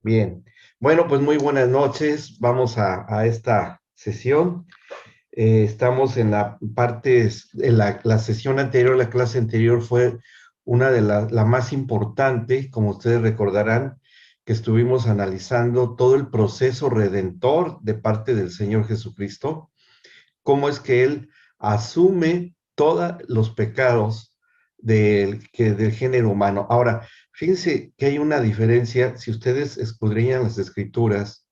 Bien, bueno, pues muy buenas noches. Vamos a esta sesión. Estamos en la parte, en la sesión anterior, la clase anterior fue una de la más importante, como ustedes recordarán, que estuvimos analizando todo el proceso redentor de parte del Señor Jesucristo, cómo es que Él asume todos los pecados del género humano. Ahora, fíjense que hay una diferencia, si ustedes escudriñan las escrituras,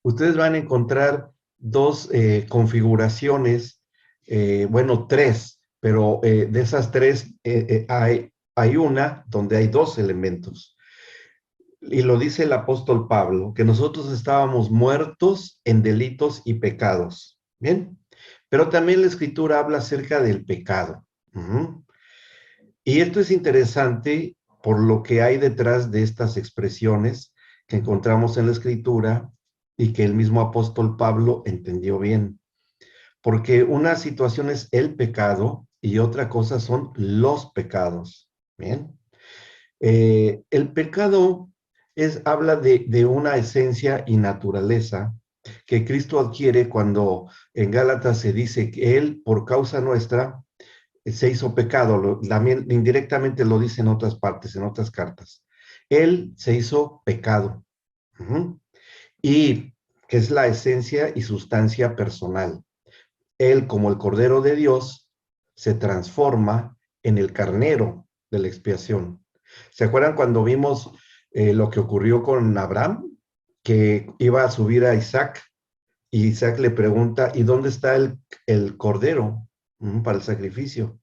ustedes van a encontrar dos configuraciones, bueno, tres, pero de esas tres hay una donde hay dos elementos. Y lo dice el apóstol Pablo, que nosotros estábamos muertos en delitos y pecados. Bien, pero también la escritura habla acerca del pecado. Ujú. Y esto es interesante por lo que hay detrás de estas expresiones que encontramos en la escritura y que el mismo apóstol Pablo entendió bien. Porque una situación es el pecado y otra cosa son los pecados. Bien. El pecado habla de una esencia y naturaleza que Cristo adquiere cuando en Gálatas se dice que Él, por causa nuestra, se hizo pecado. También indirectamente lo dice en otras partes, en otras cartas. Él se hizo pecado. Ujú. Y que es la esencia y sustancia personal. Él, como el Cordero de Dios, se transforma en el carnero de la expiación. ¿Se acuerdan cuando vimos lo que ocurrió con Abraham? Que iba a subir a Isaac y Isaac le pregunta, ¿y dónde está el cordero para el sacrificio?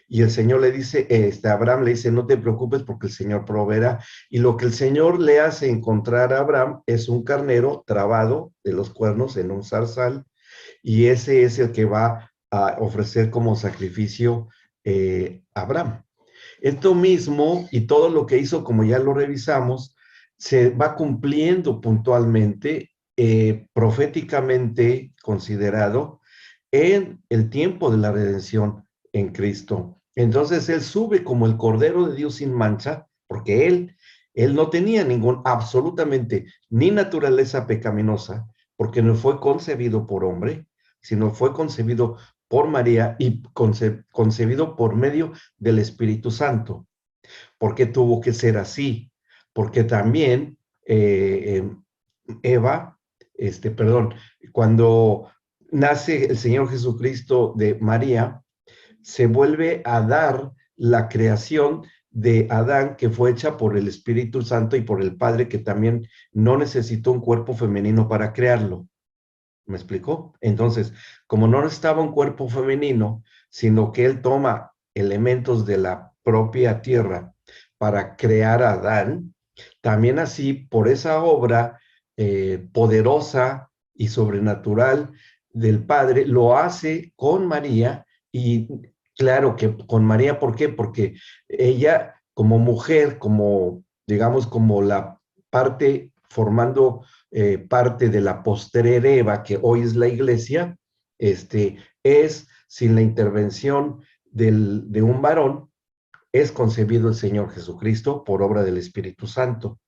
Y el Señor le dice, Abraham le dice, no te preocupes porque el Señor proveerá. Y lo que el Señor le hace encontrar a Abraham es un carnero trabado de los cuernos en un zarzal, y ese es el que va a ofrecer como sacrificio Abraham. Esto mismo y todo lo que hizo, como ya lo revisamos, se va cumpliendo puntualmente, proféticamente considerado, en el tiempo de la redención en Cristo. Entonces Él sube como el Cordero de Dios sin mancha, porque Él no tenía absolutamente, ni naturaleza pecaminosa, porque no fue concebido por hombre, sino fue concebido por María y concebido por medio del Espíritu Santo. ¿Por qué tuvo que ser así? Porque también Eva, perdón, cuando nace el Señor Jesucristo de María, se vuelve a dar la creación de Adán, que fue hecha por el Espíritu Santo y por el Padre, que también no necesitó un cuerpo femenino para crearlo. ¿Me explicó? Entonces, como no estaba un cuerpo femenino, sino que él toma elementos de la propia tierra para crear a Adán, también así, por esa obra poderosa y sobrenatural del Padre, lo hace con María. Y claro que con María, ¿por qué? Porque ella como mujer, como digamos, como la parte formando parte de la postrer Eva, que hoy es la iglesia, es sin la intervención de un varón, es concebido el Señor Jesucristo por obra del Espíritu Santo.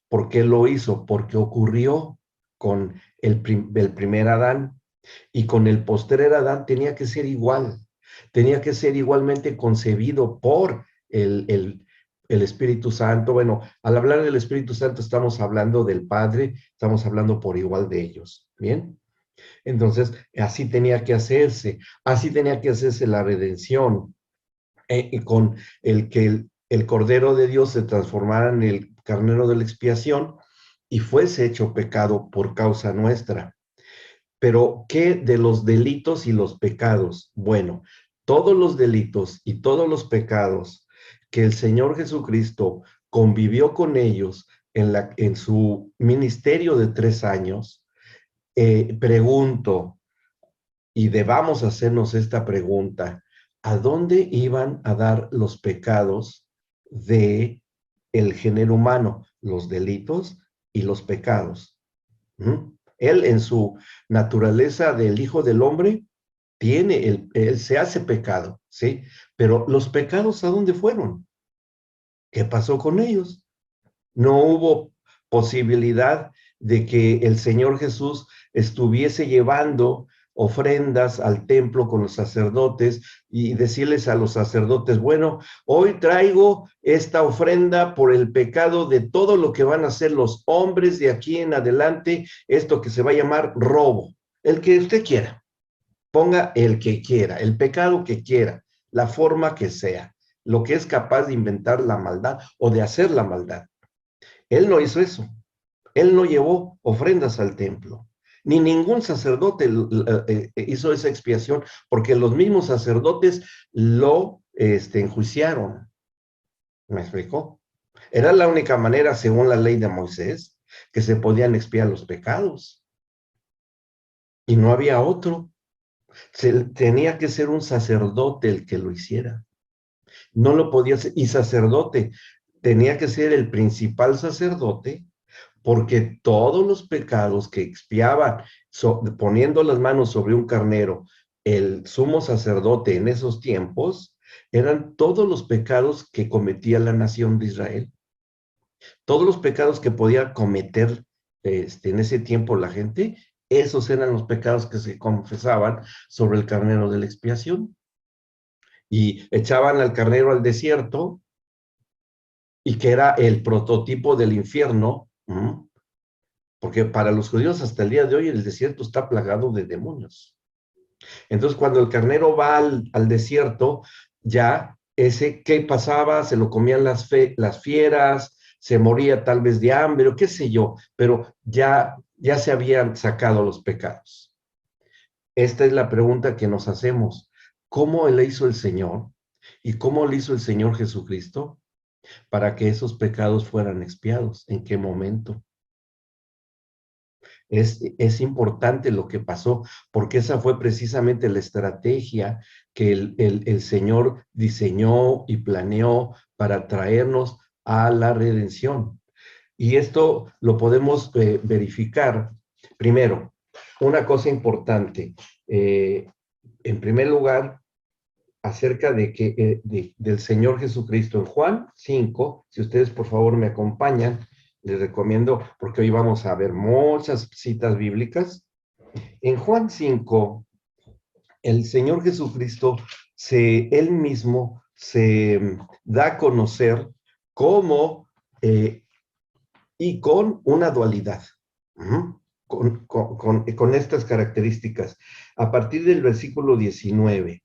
¿Por qué lo hizo? Porque ocurrió con el primer Adán, y con el postrer Adán tenía que ser igual, tenía que ser igualmente concebido por el Espíritu Santo. Bueno, al hablar del Espíritu Santo estamos hablando del Padre, estamos hablando por igual de ellos, ¿bien? Entonces, así tenía que hacerse la redención, con el que el Cordero de Dios se transformara en el carnero de la expiación y fuese hecho pecado por causa nuestra. Pero, ¿qué de los delitos y los pecados? Bueno, todos los delitos y todos los pecados que el Señor Jesucristo convivió con ellos en su ministerio de 3 años, pregunto, y debamos hacernos esta pregunta: ¿a dónde iban a dar los pecados de el género humano, los delitos y los pecados? ¿Mm? Él, en su naturaleza del Hijo del Hombre, él se hace pecado, ¿sí? Pero los pecados, ¿a dónde fueron? ¿Qué pasó con ellos? No hubo posibilidad de que el Señor Jesús estuviese llevando ofrendas al templo con los sacerdotes y decirles a los sacerdotes, bueno, hoy traigo esta ofrenda por el pecado de todo lo que van a hacer los hombres de aquí en adelante, esto que se va a llamar robo, el que usted quiera, ponga el que quiera, el pecado que quiera, la forma que sea, lo que es capaz de inventar la maldad o de hacer la maldad. Él no hizo eso. Él no llevó ofrendas al templo, ni ningún sacerdote hizo esa expiación, porque los mismos sacerdotes lo enjuiciaron. ¿Me explicó? Era la única manera, según la ley de Moisés, que se podían expiar los pecados. Y no había otro. Tenía que ser un sacerdote el que lo hiciera. No lo podía hacer. Y sacerdote, tenía que ser el principal sacerdote, porque todos los pecados que expiaba poniendo las manos sobre un carnero, el sumo sacerdote en esos tiempos, eran todos los pecados que cometía la nación de Israel. Todos los pecados que podía cometer en ese tiempo la gente, esos eran los pecados que se confesaban sobre el carnero de la expiación. Y echaban al carnero al desierto, y que era el prototipo del infierno, porque para los judíos hasta el día de hoy el desierto está plagado de demonios. Entonces cuando el carnero va al desierto, ya ese, ¿qué pasaba? Se lo comían las fieras, se moría tal vez de hambre, o qué sé yo, pero ya se habían sacado los pecados. Esta es la pregunta que nos hacemos. ¿Cómo le hizo el Señor? ¿Y cómo le hizo el Señor Jesucristo para que esos pecados fueran expiados? ¿En qué momento? Es importante lo que pasó, porque esa fue precisamente la estrategia que el Señor diseñó y planeó para traernos a la redención. Y esto lo podemos verificar. Primero, una cosa importante. En primer lugar, acerca de que del Señor Jesucristo en Juan 5, si ustedes por favor me acompañan, les recomiendo, porque hoy vamos a ver muchas citas bíblicas. En Juan 5, el Señor Jesucristo, él mismo se da a conocer como y con una dualidad, con estas características. A partir del versículo 19,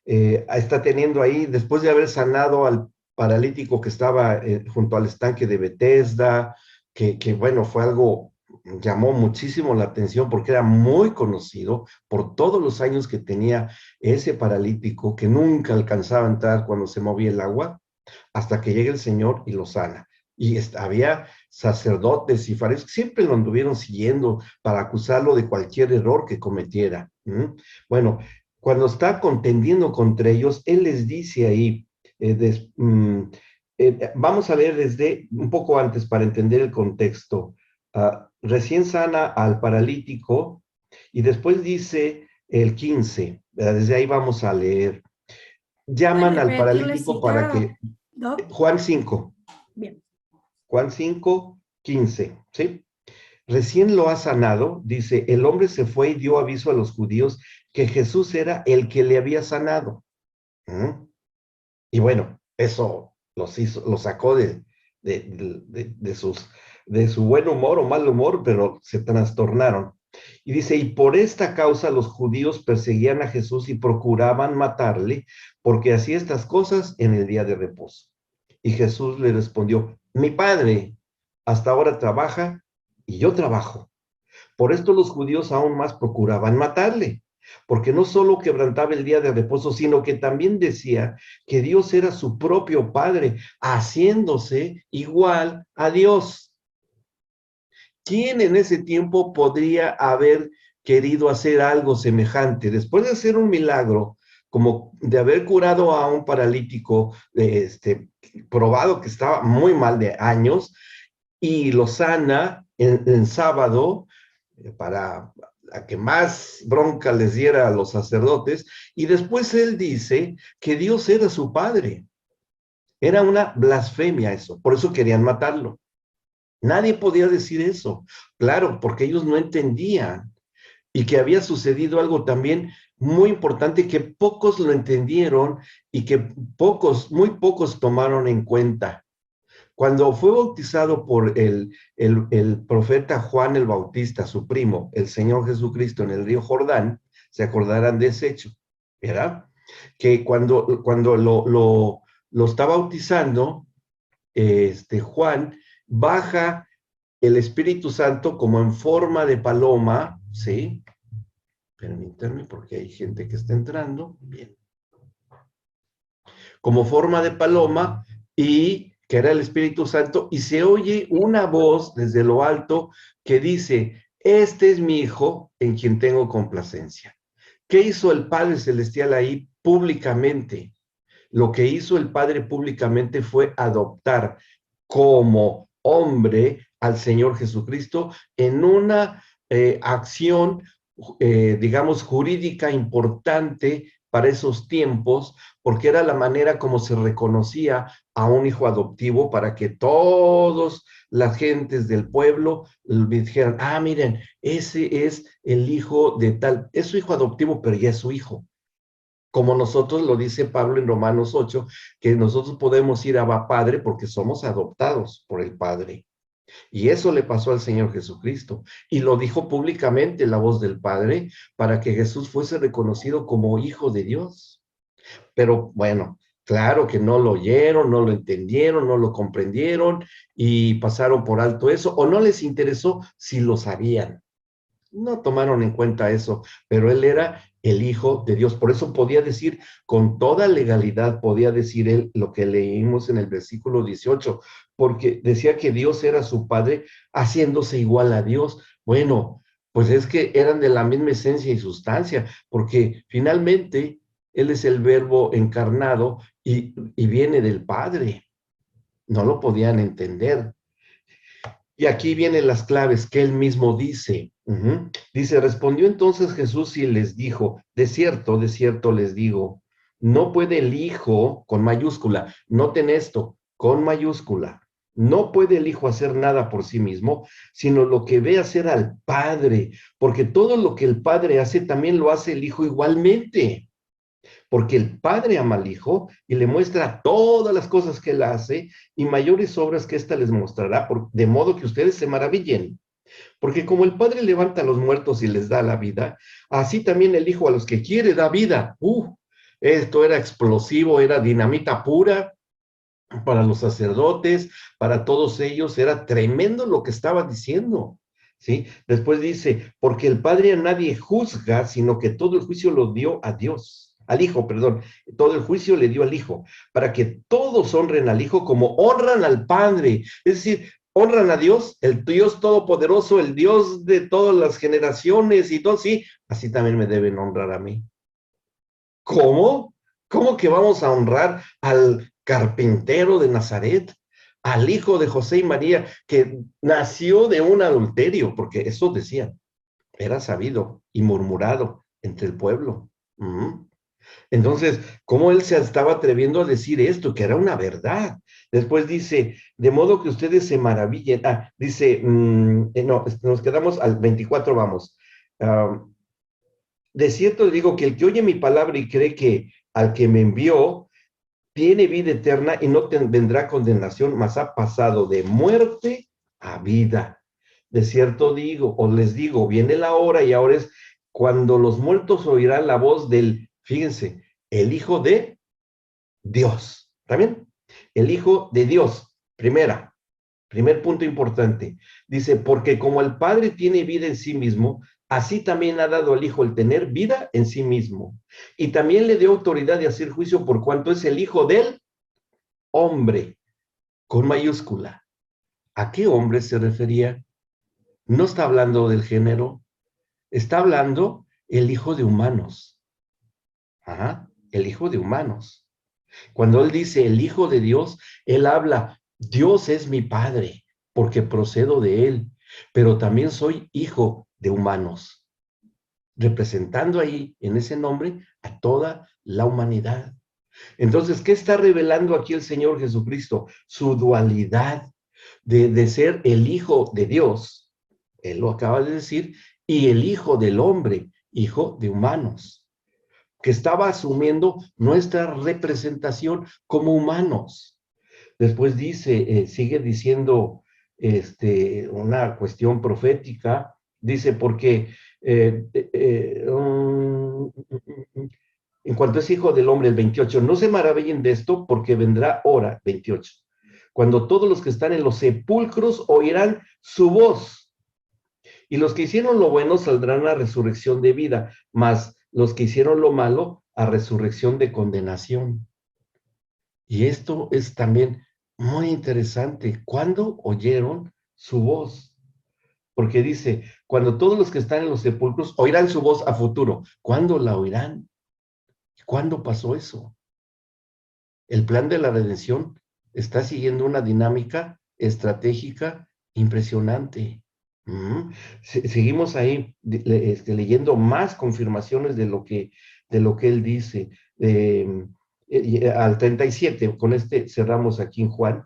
está teniendo ahí, después de haber sanado al paralítico que estaba junto al estanque de Betesda, que bueno, fue algo, llamó muchísimo la atención porque era muy conocido por todos los años que tenía ese paralítico, que nunca alcanzaba a entrar cuando se movía el agua, hasta que llega el Señor y lo sana. Y había sacerdotes y fariseos, siempre lo anduvieron siguiendo para acusarlo de cualquier error que cometiera. Bueno, cuando está contendiendo contra ellos, él les dice ahí, vamos a leer desde un poco antes para entender el contexto. Recién sana al paralítico y después dice el 15, desde ahí vamos a leer. Llaman al paralítico para que... Doc. Juan 5. Bien. Juan 5, 15, ¿sí? Recién lo ha sanado, dice, el hombre se fue y dio aviso a los judíos que Jesús era el que le había sanado. Y bueno, eso lo sacó de su buen humor o mal humor, pero se trastornaron. Y dice, y por esta causa los judíos perseguían a Jesús y procuraban matarle, porque hacía estas cosas en el día de reposo. Y Jesús le respondió, mi Padre hasta ahora trabaja y yo trabajo. Por esto los judíos aún más procuraban matarle, porque no solo quebrantaba el día de reposo, sino que también decía que Dios era su propio Padre, haciéndose igual a Dios. ¿Quién en ese tiempo podría haber querido hacer algo semejante? Después de hacer un milagro, como de haber curado a un paralítico, probado que estaba muy mal de años, y lo sana en sábado, para que más bronca les diera a los sacerdotes, y después él dice que Dios era su padre. Era una blasfemia eso, por eso querían matarlo. Nadie podía decir eso. Claro, porque ellos no entendían y que había sucedido algo también muy importante que pocos lo entendieron y que muy pocos tomaron en cuenta. Cuando fue bautizado por el profeta Juan el Bautista, su primo, el Señor Jesucristo, en el río Jordán, se acordarán de ese hecho, ¿verdad? Que cuando lo está bautizando, Juan, baja el Espíritu Santo como en forma de paloma, ¿sí? Permítanme porque hay gente que está entrando. Bien. Como forma de paloma y que era el Espíritu Santo, y se oye una voz desde lo alto que dice, este es mi Hijo en quien tengo complacencia. ¿Qué hizo el Padre Celestial ahí públicamente? Lo que hizo el Padre públicamente fue adoptar como hombre al Señor Jesucristo en una acción, digamos, jurídica importante para esos tiempos, porque era la manera como se reconocía a un hijo adoptivo para que todos las gentes del pueblo dijeran, ah, miren, ese es el hijo de tal, es su hijo adoptivo, pero ya es su hijo. Como nosotros lo dice Pablo en Romanos 8, que nosotros podemos ir a Abba Padre porque somos adoptados por el Padre. Y eso le pasó al Señor Jesucristo. Y lo dijo públicamente la voz del Padre para que Jesús fuese reconocido como Hijo de Dios. Pero bueno, claro que no lo oyeron, no lo entendieron, no lo comprendieron y pasaron por alto eso, o no les interesó si lo sabían. No tomaron en cuenta eso, pero él era el Hijo de Dios. Por eso podía decir, con toda legalidad, podía decir él lo que leímos en el versículo 18, porque decía que Dios era su Padre, haciéndose igual a Dios. Bueno, pues es que eran de la misma esencia y sustancia, porque finalmente él es el Verbo encarnado y viene del Padre. No lo podían entender. Y aquí vienen las claves que él mismo dice. Dice, respondió entonces Jesús y les dijo, de cierto les digo, no puede el Hijo, con mayúscula, noten esto, con mayúscula, no puede el Hijo hacer nada por sí mismo, sino lo que ve hacer al Padre, porque todo lo que el Padre hace también lo hace el Hijo igualmente. Porque el Padre ama al Hijo y le muestra todas las cosas que él hace y mayores obras que ésta les mostrará, de modo que ustedes se maravillen. Porque como el Padre levanta a los muertos y les da la vida, así también el Hijo a los que quiere da vida. Esto era explosivo, era dinamita pura para los sacerdotes, para todos ellos, era tremendo lo que estaba diciendo. ¿Sí? Después dice, porque el Padre a nadie juzga, sino que todo el juicio lo dio a Dios, al Hijo, perdón, todo el juicio le dio al Hijo, para que todos honren al Hijo como honran al Padre. Es decir, honran a Dios, el Dios todopoderoso, el Dios de todas las generaciones y todo, sí, así también me deben honrar a mí. ¿Cómo? ¿Cómo que vamos a honrar al carpintero de Nazaret, al hijo de José y María, que nació de un adulterio? Porque eso decían, era sabido y murmurado entre el pueblo. Entonces, ¿cómo él se estaba atreviendo a decir esto? Que era una verdad. Después dice, de modo que ustedes se maravillen. Dice, no, nos quedamos al 24, vamos. De cierto les digo que el que oye mi palabra y cree que al que me envió tiene vida eterna y no vendrá condenación, mas ha pasado de muerte a vida. De cierto digo, o les digo, viene la hora y ahora es cuando los muertos oirán la voz del, fíjense, el Hijo de Dios. ¿Está bien? El Hijo de Dios. Primer punto importante. Dice, porque como el Padre tiene vida en sí mismo, así también ha dado al Hijo el tener vida en sí mismo. Y también le dio autoridad de hacer juicio por cuanto es el Hijo del hombre, con mayúscula. ¿A qué hombre se refería? No está hablando del género, está hablando el Hijo de humanos. El Hijo de humanos. Cuando él dice el Hijo de Dios, él habla, Dios es mi Padre, porque procedo de él, pero también soy hijo de humanos, representando ahí en ese nombre a toda la humanidad. Entonces, ¿qué está revelando aquí el Señor Jesucristo? Su dualidad, de ser el Hijo de Dios, él lo acaba de decir, y el Hijo del Hombre, hijo de humanos, que estaba asumiendo nuestra representación como humanos. Después dice, sigue diciendo una cuestión profética, dice, porque en cuanto es hijo del hombre, el 28, no se maravillen de esto, porque vendrá hora, 28, cuando todos los que están en los sepulcros oirán su voz, y los que hicieron lo bueno saldrán a resurrección de vida, mas los que hicieron lo malo a resurrección de condenación. Y esto es también muy interesante. ¿Cuándo oyeron su voz? Porque dice, cuando todos los que están en los sepulcros oirán su voz a futuro. ¿Cuándo la oirán? ¿Cuándo pasó eso? El plan de la redención está siguiendo una dinámica estratégica impresionante. Seguimos ahí leyendo más confirmaciones de lo que él dice. Al 37, con cerramos aquí en Juan,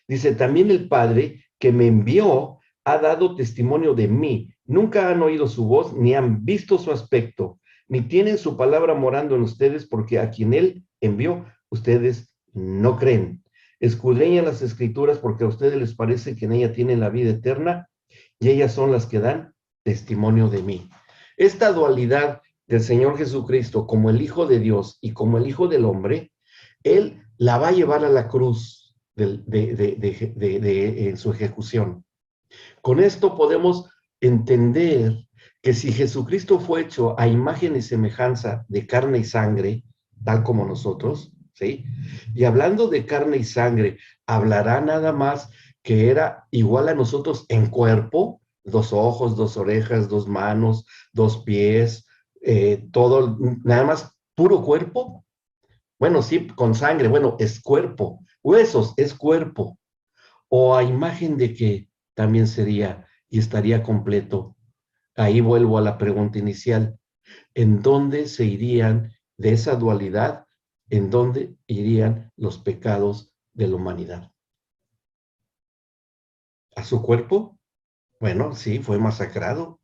dice, también el Padre que me envió ha dado testimonio de mí. Nunca han oído su voz, ni han visto su aspecto, ni tienen su palabra morando en ustedes, porque a quien él envió, ustedes no creen. Escudriñan las escrituras porque a ustedes les parece que en ella tienen la vida eterna, y ellas son las que dan testimonio de mí. Esta dualidad del Señor Jesucristo como el Hijo de Dios y como el Hijo del Hombre, Él la va a llevar a la cruz en su ejecución. Con esto podemos entender que si Jesucristo fue hecho a imagen y semejanza de carne y sangre, tal como nosotros, ¿sí? Y hablando de carne y sangre, hablará nada más que era igual a nosotros en cuerpo, 2 ojos, 2 orejas, 2 manos, 2 pies, todo, nada más puro cuerpo. Bueno, sí, con sangre, bueno, es cuerpo. Huesos, es cuerpo. O a imagen de que también sería y estaría completo. Ahí vuelvo a la pregunta inicial. ¿En dónde se irían de esa dualidad? ¿En dónde irían los pecados de la humanidad? ¿A su cuerpo? Bueno, sí, fue masacrado,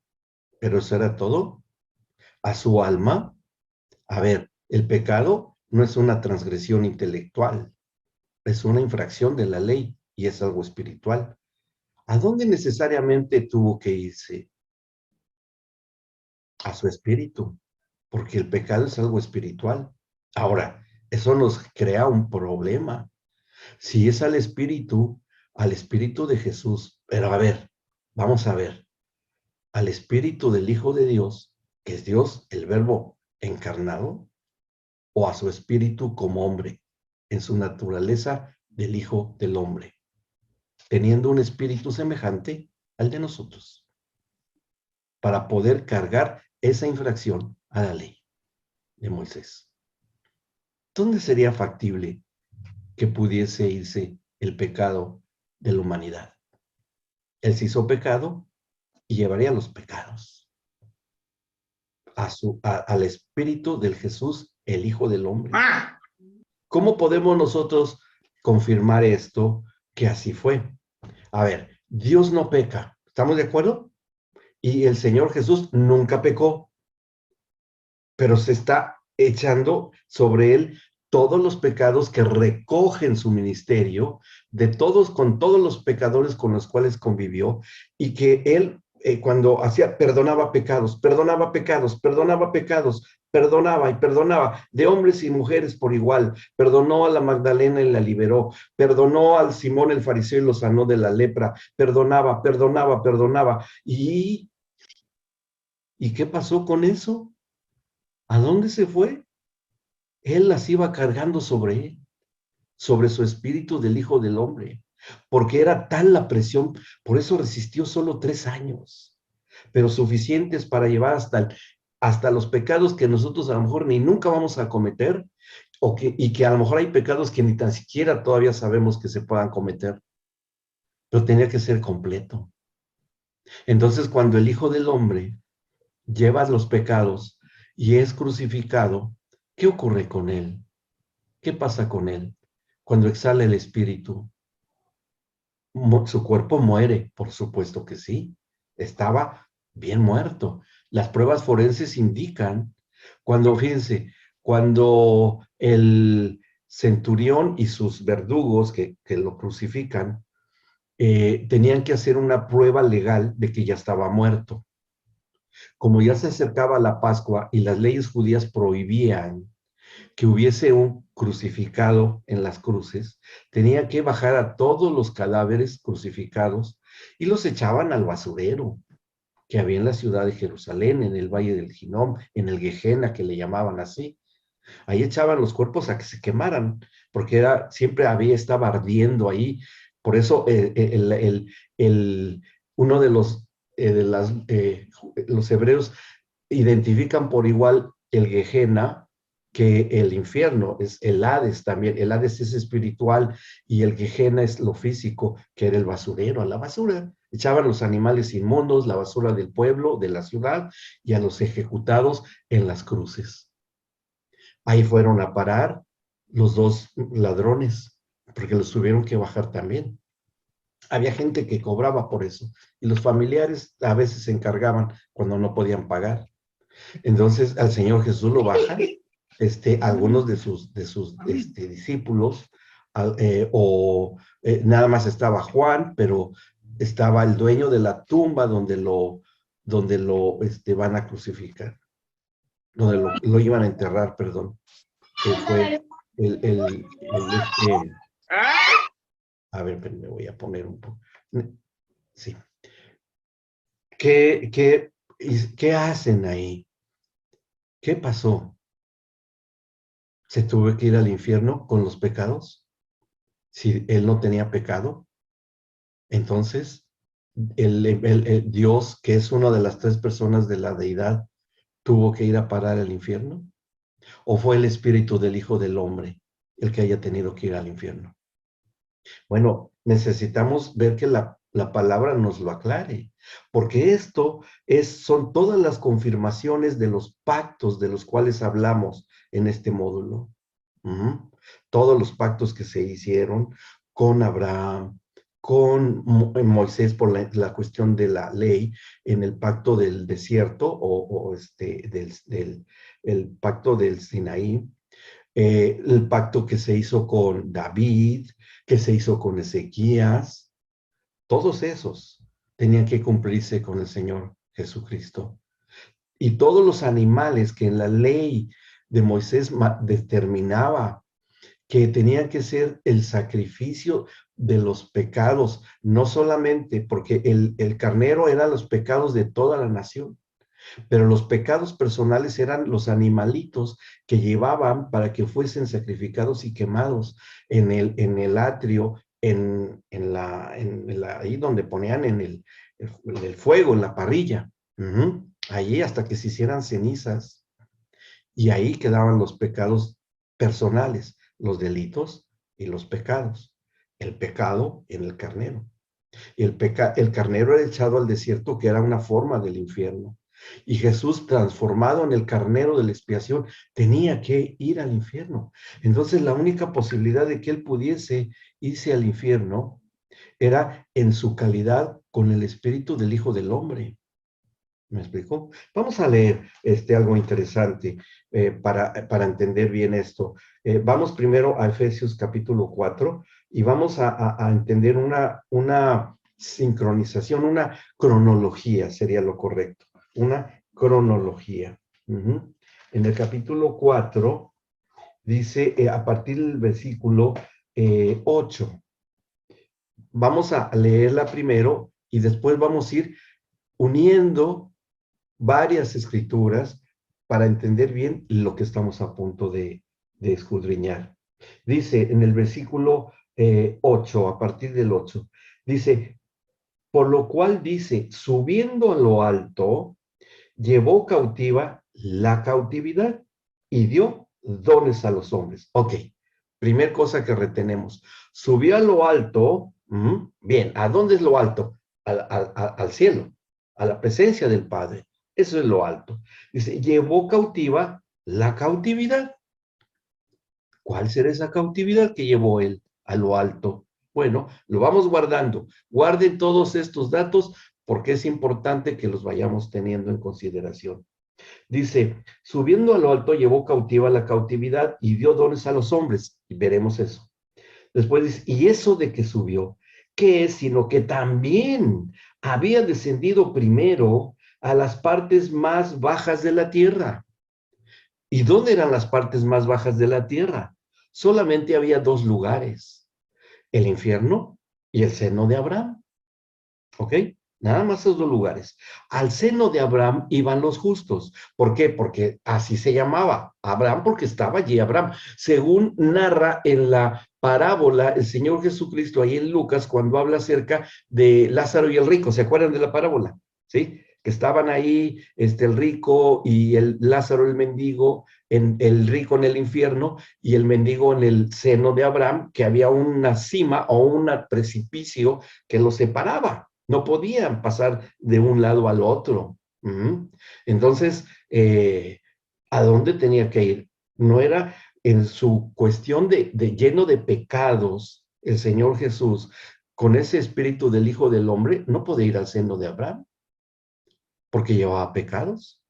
pero eso era todo. ¿A su alma? A ver, el pecado no es una transgresión intelectual, es una infracción de la ley y es algo espiritual. ¿A dónde necesariamente tuvo que irse? A su espíritu, porque el pecado es algo espiritual. Ahora, eso nos crea un problema. Si es al espíritu de Jesús, pero a ver, vamos a ver, al espíritu del Hijo de Dios, que es Dios, el Verbo encarnado, o a su espíritu como hombre, en su naturaleza del Hijo del Hombre, teniendo un espíritu semejante al de nosotros, para poder cargar esa infracción a la ley de Moisés. ¿Dónde sería factible que pudiese irse el pecado de la humanidad? Él se hizo pecado y llevaría los pecados al espíritu del Jesús, el Hijo del Hombre. ¿Cómo podemos nosotros confirmar esto que así fue? A ver, Dios no peca, ¿estamos de acuerdo? Y el Señor Jesús nunca pecó, pero se está echando sobre él todos los pecados que recogen su ministerio, con todos los pecadores con los cuales convivió, y que él cuando hacía, perdonaba pecados, perdonaba pecados, perdonaba pecados, perdonaba y perdonaba, de hombres y mujeres por igual, perdonó a la Magdalena y la liberó, perdonó al Simón el fariseo y lo sanó de la lepra, perdonaba, perdonaba, perdonaba. ¿Y qué pasó con eso? ¿A dónde se fue? Él las iba cargando sobre él, sobre su espíritu del Hijo del Hombre, porque era tal la presión, por eso resistió solo 3 años, pero suficientes para llevar hasta los pecados que nosotros a lo mejor ni nunca vamos a cometer, y que a lo mejor hay pecados que ni tan siquiera todavía sabemos que se puedan cometer, pero tenía que ser completo. Entonces, cuando el Hijo del Hombre lleva los pecados y es crucificado, ¿qué ocurre con él? ¿Qué pasa con él? Cuando exhala el espíritu, Su cuerpo muere, por supuesto que sí. Estaba bien muerto. Las pruebas forenses indican, fíjense, cuando el centurión y sus verdugos que lo crucifican, tenían que hacer una prueba legal de que ya estaba muerto. Como ya se acercaba la Pascua y las leyes judías prohibían que hubiese un crucificado en las cruces, tenía que bajar a todos los cadáveres crucificados y los echaban al basurero que había en la ciudad de Jerusalén, en el Valle del Hinnom, en el Gehenna, que le llamaban así. Ahí echaban los cuerpos a que se quemaran, porque siempre estaba ardiendo ahí. Por eso uno de los hebreos identifican por igual el Gehenna que el infierno, es el Hades también. El Hades es espiritual y el Gehenna es lo físico, que era el basurero, a la basura. Echaban los animales inmundos, la basura del pueblo, de la ciudad, y a los ejecutados en las cruces. Ahí fueron a parar los dos ladrones, porque los tuvieron que bajar también. Había gente que cobraba por eso, y los familiares a veces se encargaban cuando no podían pagar. Entonces al Señor Jesús lo bajan, algunos de sus discípulos, nada más estaba Juan, pero estaba el dueño de la tumba donde lo van a crucificar, donde lo iban a enterrar, perdón, que fue el a ver, me voy a poner un poco, sí, ¿qué hacen ahí? ¿Qué pasó? ¿Se tuvo que ir al infierno con los pecados? Si él no tenía pecado, entonces el Dios, que es una de las tres personas de la deidad, tuvo que ir a parar al infierno. ¿O fue el espíritu del Hijo del Hombre el que haya tenido que ir al infierno? Bueno, necesitamos ver que la palabra nos lo aclare, porque son todas las confirmaciones de los pactos de los cuales hablamos en este módulo. Todos los pactos que se hicieron con Abraham, con Moisés por la cuestión de la ley, en el pacto del desierto el pacto del Sinaí, el pacto que se hizo con David, que se hizo con Ezequías, todos esos tenían que cumplirse con el Señor Jesucristo. Y todos los animales que en la ley de Moisés determinaba que tenían que ser el sacrificio de los pecados, no solamente porque el carnero era los pecados de toda la nación, pero los pecados personales eran los animalitos que llevaban para que fuesen sacrificados y quemados en el atrio, ahí donde ponían en el fuego, en la parrilla. Allí hasta que se hicieran cenizas. Y ahí quedaban los pecados personales, los delitos y los pecados. El pecado en el carnero. Y el carnero era echado al desierto, que era una forma del infierno. Y Jesús, transformado en el carnero de la expiación, tenía que ir al infierno. Entonces, la única posibilidad de que él pudiese irse al infierno era en su calidad con el espíritu del Hijo del Hombre. ¿Me explico? Vamos a leer algo interesante para entender bien esto. Vamos primero a Efesios capítulo 4 y vamos a entender una sincronización, una cronología sería lo correcto, una cronología. En el capítulo 4 dice, a partir del versículo 8, vamos a leerla primero y después vamos a ir uniendo varias escrituras para entender bien lo que estamos a punto de escudriñar. Dice en el versículo 8, a partir del 8, dice, por lo cual dice, subiendo a lo alto, llevó cautiva la cautividad y dio dones a los hombres. Ok, primer cosa que retenemos. Subió a lo alto, bien, ¿a dónde es lo alto? Al cielo, a la presencia del Padre. Eso es lo alto. Dice, llevó cautiva la cautividad. ¿Cuál será esa cautividad que llevó él a lo alto? Bueno, lo vamos guardando. Guarden todos estos datos porque es importante que los vayamos teniendo en consideración. Dice, subiendo a lo alto llevó cautiva la cautividad y dio dones a los hombres. Y veremos eso. Después dice, y eso de que subió, ¿qué es? Sino que también había descendido primero a las partes más bajas de la tierra. ¿Y dónde eran las partes más bajas de la tierra? Solamente había dos lugares, el infierno y el seno de Abraham. ¿Ok? Nada más esos dos lugares. Al seno de Abraham iban los justos. ¿Por qué? Porque así se llamaba Abraham, porque estaba allí Abraham. Según narra en la parábola el Señor Jesucristo ahí en Lucas, cuando habla acerca de Lázaro y el rico. ¿Se acuerdan de la parábola? ¿Sí? Que estaban ahí el rico y el Lázaro el mendigo, el rico en el infierno y el mendigo en el seno de Abraham, que había una cima o un precipicio que los separaba. No podían pasar de un lado al otro. Entonces, ¿a dónde tenía que ir? No era en su cuestión de lleno de pecados, el Señor Jesús, con ese espíritu del Hijo del Hombre, no podía ir al seno de Abraham, porque llevaba pecados.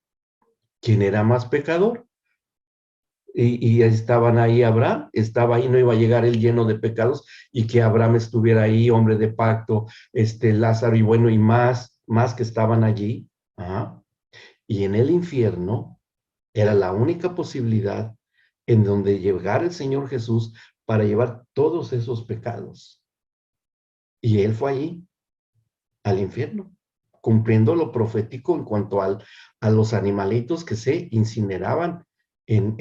¿Quién era más pecador? Y estaban ahí Abraham, estaba ahí, no iba a llegar él lleno de pecados, y que Abraham estuviera ahí, hombre de pacto, Lázaro y bueno, y más que estaban allí. Ajá. Y en el infierno era la única posibilidad en donde llegara el Señor Jesús para llevar todos esos pecados. Y él fue allí, al infierno, cumpliendo lo profético en cuanto a los animalitos que se incineraban en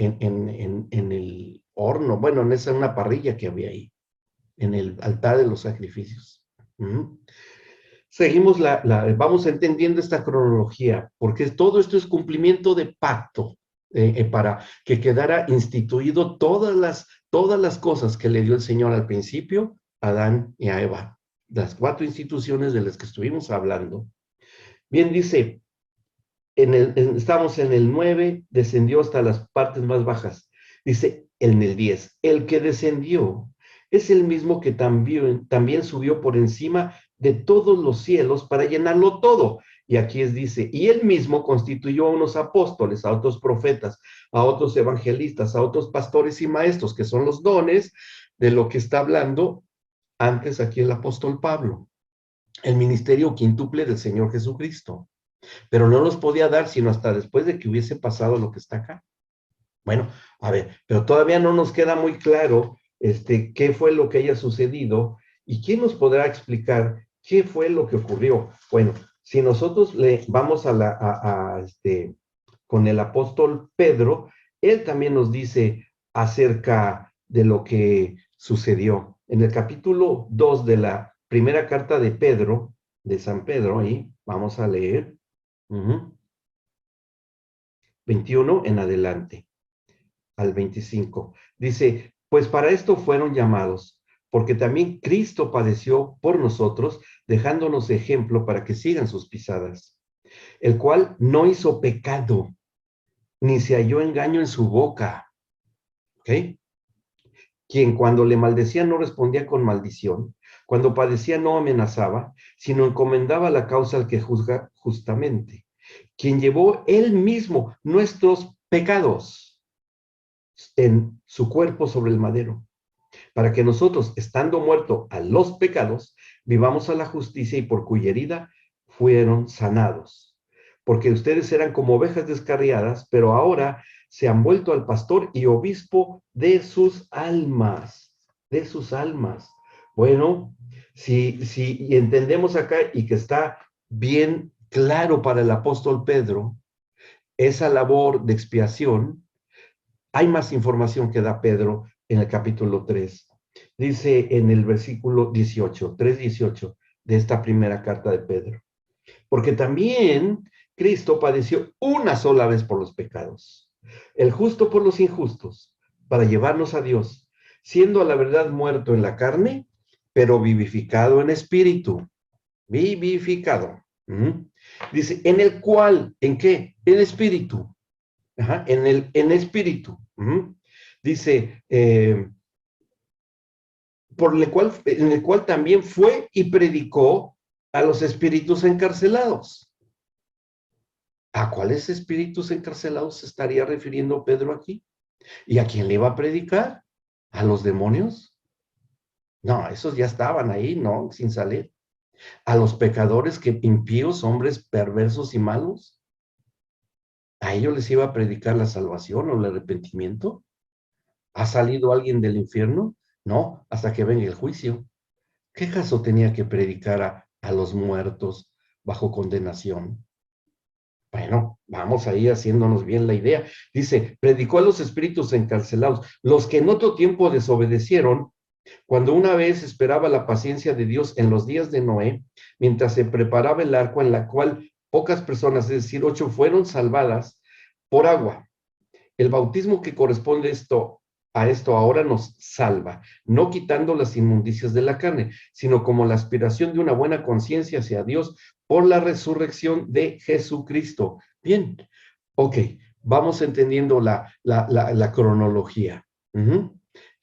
el horno, bueno, en esa una parrilla que había ahí, en el altar de los sacrificios. Seguimos vamos entendiendo esta cronología, porque todo esto es cumplimiento de pacto, para que quedara instituido todas las cosas que le dio el Señor al principio a Adán y a Eva, las 4 instituciones de las que estuvimos hablando. Bien, dice, estamos en el 9, descendió hasta las partes más bajas. Dice en el 10, el que descendió es el mismo que también subió por encima de todos los cielos para llenarlo todo. Y aquí dice, y él mismo constituyó a unos apóstoles, a otros profetas, a otros evangelistas, a otros pastores y maestros, que son los dones de lo que está hablando antes aquí el apóstol Pablo, el ministerio quíntuple del Señor Jesucristo. Pero no los podía dar sino hasta después de que hubiese pasado lo que está acá. Bueno, a ver, pero todavía no nos queda muy claro qué fue lo que haya sucedido y quién nos podrá explicar qué fue lo que ocurrió. Bueno, si nosotros le vamos con el apóstol Pedro, él también nos dice acerca de lo que sucedió. En el capítulo 2 de la primera carta de Pedro, de San Pedro, ahí vamos a leer 21 en adelante, al 25. Dice, pues para esto fueron llamados, porque también Cristo padeció por nosotros, dejándonos ejemplo para que sigan sus pisadas, el cual no hizo pecado, ni se halló engaño en su boca. ¿Ok? Quien cuando le maldecía no respondía con maldición, cuando padecía no amenazaba, sino encomendaba la causa al que juzga justamente, quien llevó él mismo nuestros pecados en su cuerpo sobre el madero, para que nosotros, estando muertos a los pecados, vivamos a la justicia y por cuya herida fueron sanados. Porque ustedes eran como ovejas descarriadas, pero ahora se han vuelto al pastor y obispo de sus almas, de sus almas. Bueno, si entendemos acá y que está bien claro para el apóstol Pedro, esa labor de expiación, hay más información que da Pedro en el capítulo 3. Dice en el versículo 18, 3:18 de esta primera carta de Pedro. Porque también Cristo padeció una sola vez por los pecados, el justo por los injustos, para llevarnos a Dios, siendo a la verdad muerto en la carne, pero vivificado en espíritu. Vivificado. Dice, en el cual, ¿en qué? En espíritu. Ajá, en espíritu. Dice, en el cual también fue y predicó a los espíritus encarcelados. ¿A cuáles espíritus encarcelados se estaría refiriendo Pedro aquí? ¿Y a quién le iba a predicar? ¿A los demonios? No, esos ya estaban ahí, ¿no? Sin salir. ¿A los pecadores impíos, hombres perversos y malos? ¿A ellos les iba a predicar la salvación o el arrepentimiento? ¿Ha salido alguien del infierno? No, hasta que venga el juicio. ¿Qué caso tenía que predicar a los muertos bajo condenación? Bueno, vamos ahí haciéndonos bien la idea. Dice, predicó a los espíritus encarcelados, los que en otro tiempo desobedecieron, cuando una vez esperaba la paciencia de Dios en los días de Noé, mientras se preparaba el arco en la cual pocas personas, es decir, 8, fueron salvadas por agua. El bautismo que corresponde a esto ahora nos salva, no quitando las inmundicias de la carne, sino como la aspiración de una buena conciencia hacia Dios por la resurrección de Jesucristo. Bien, ok, vamos entendiendo la cronología.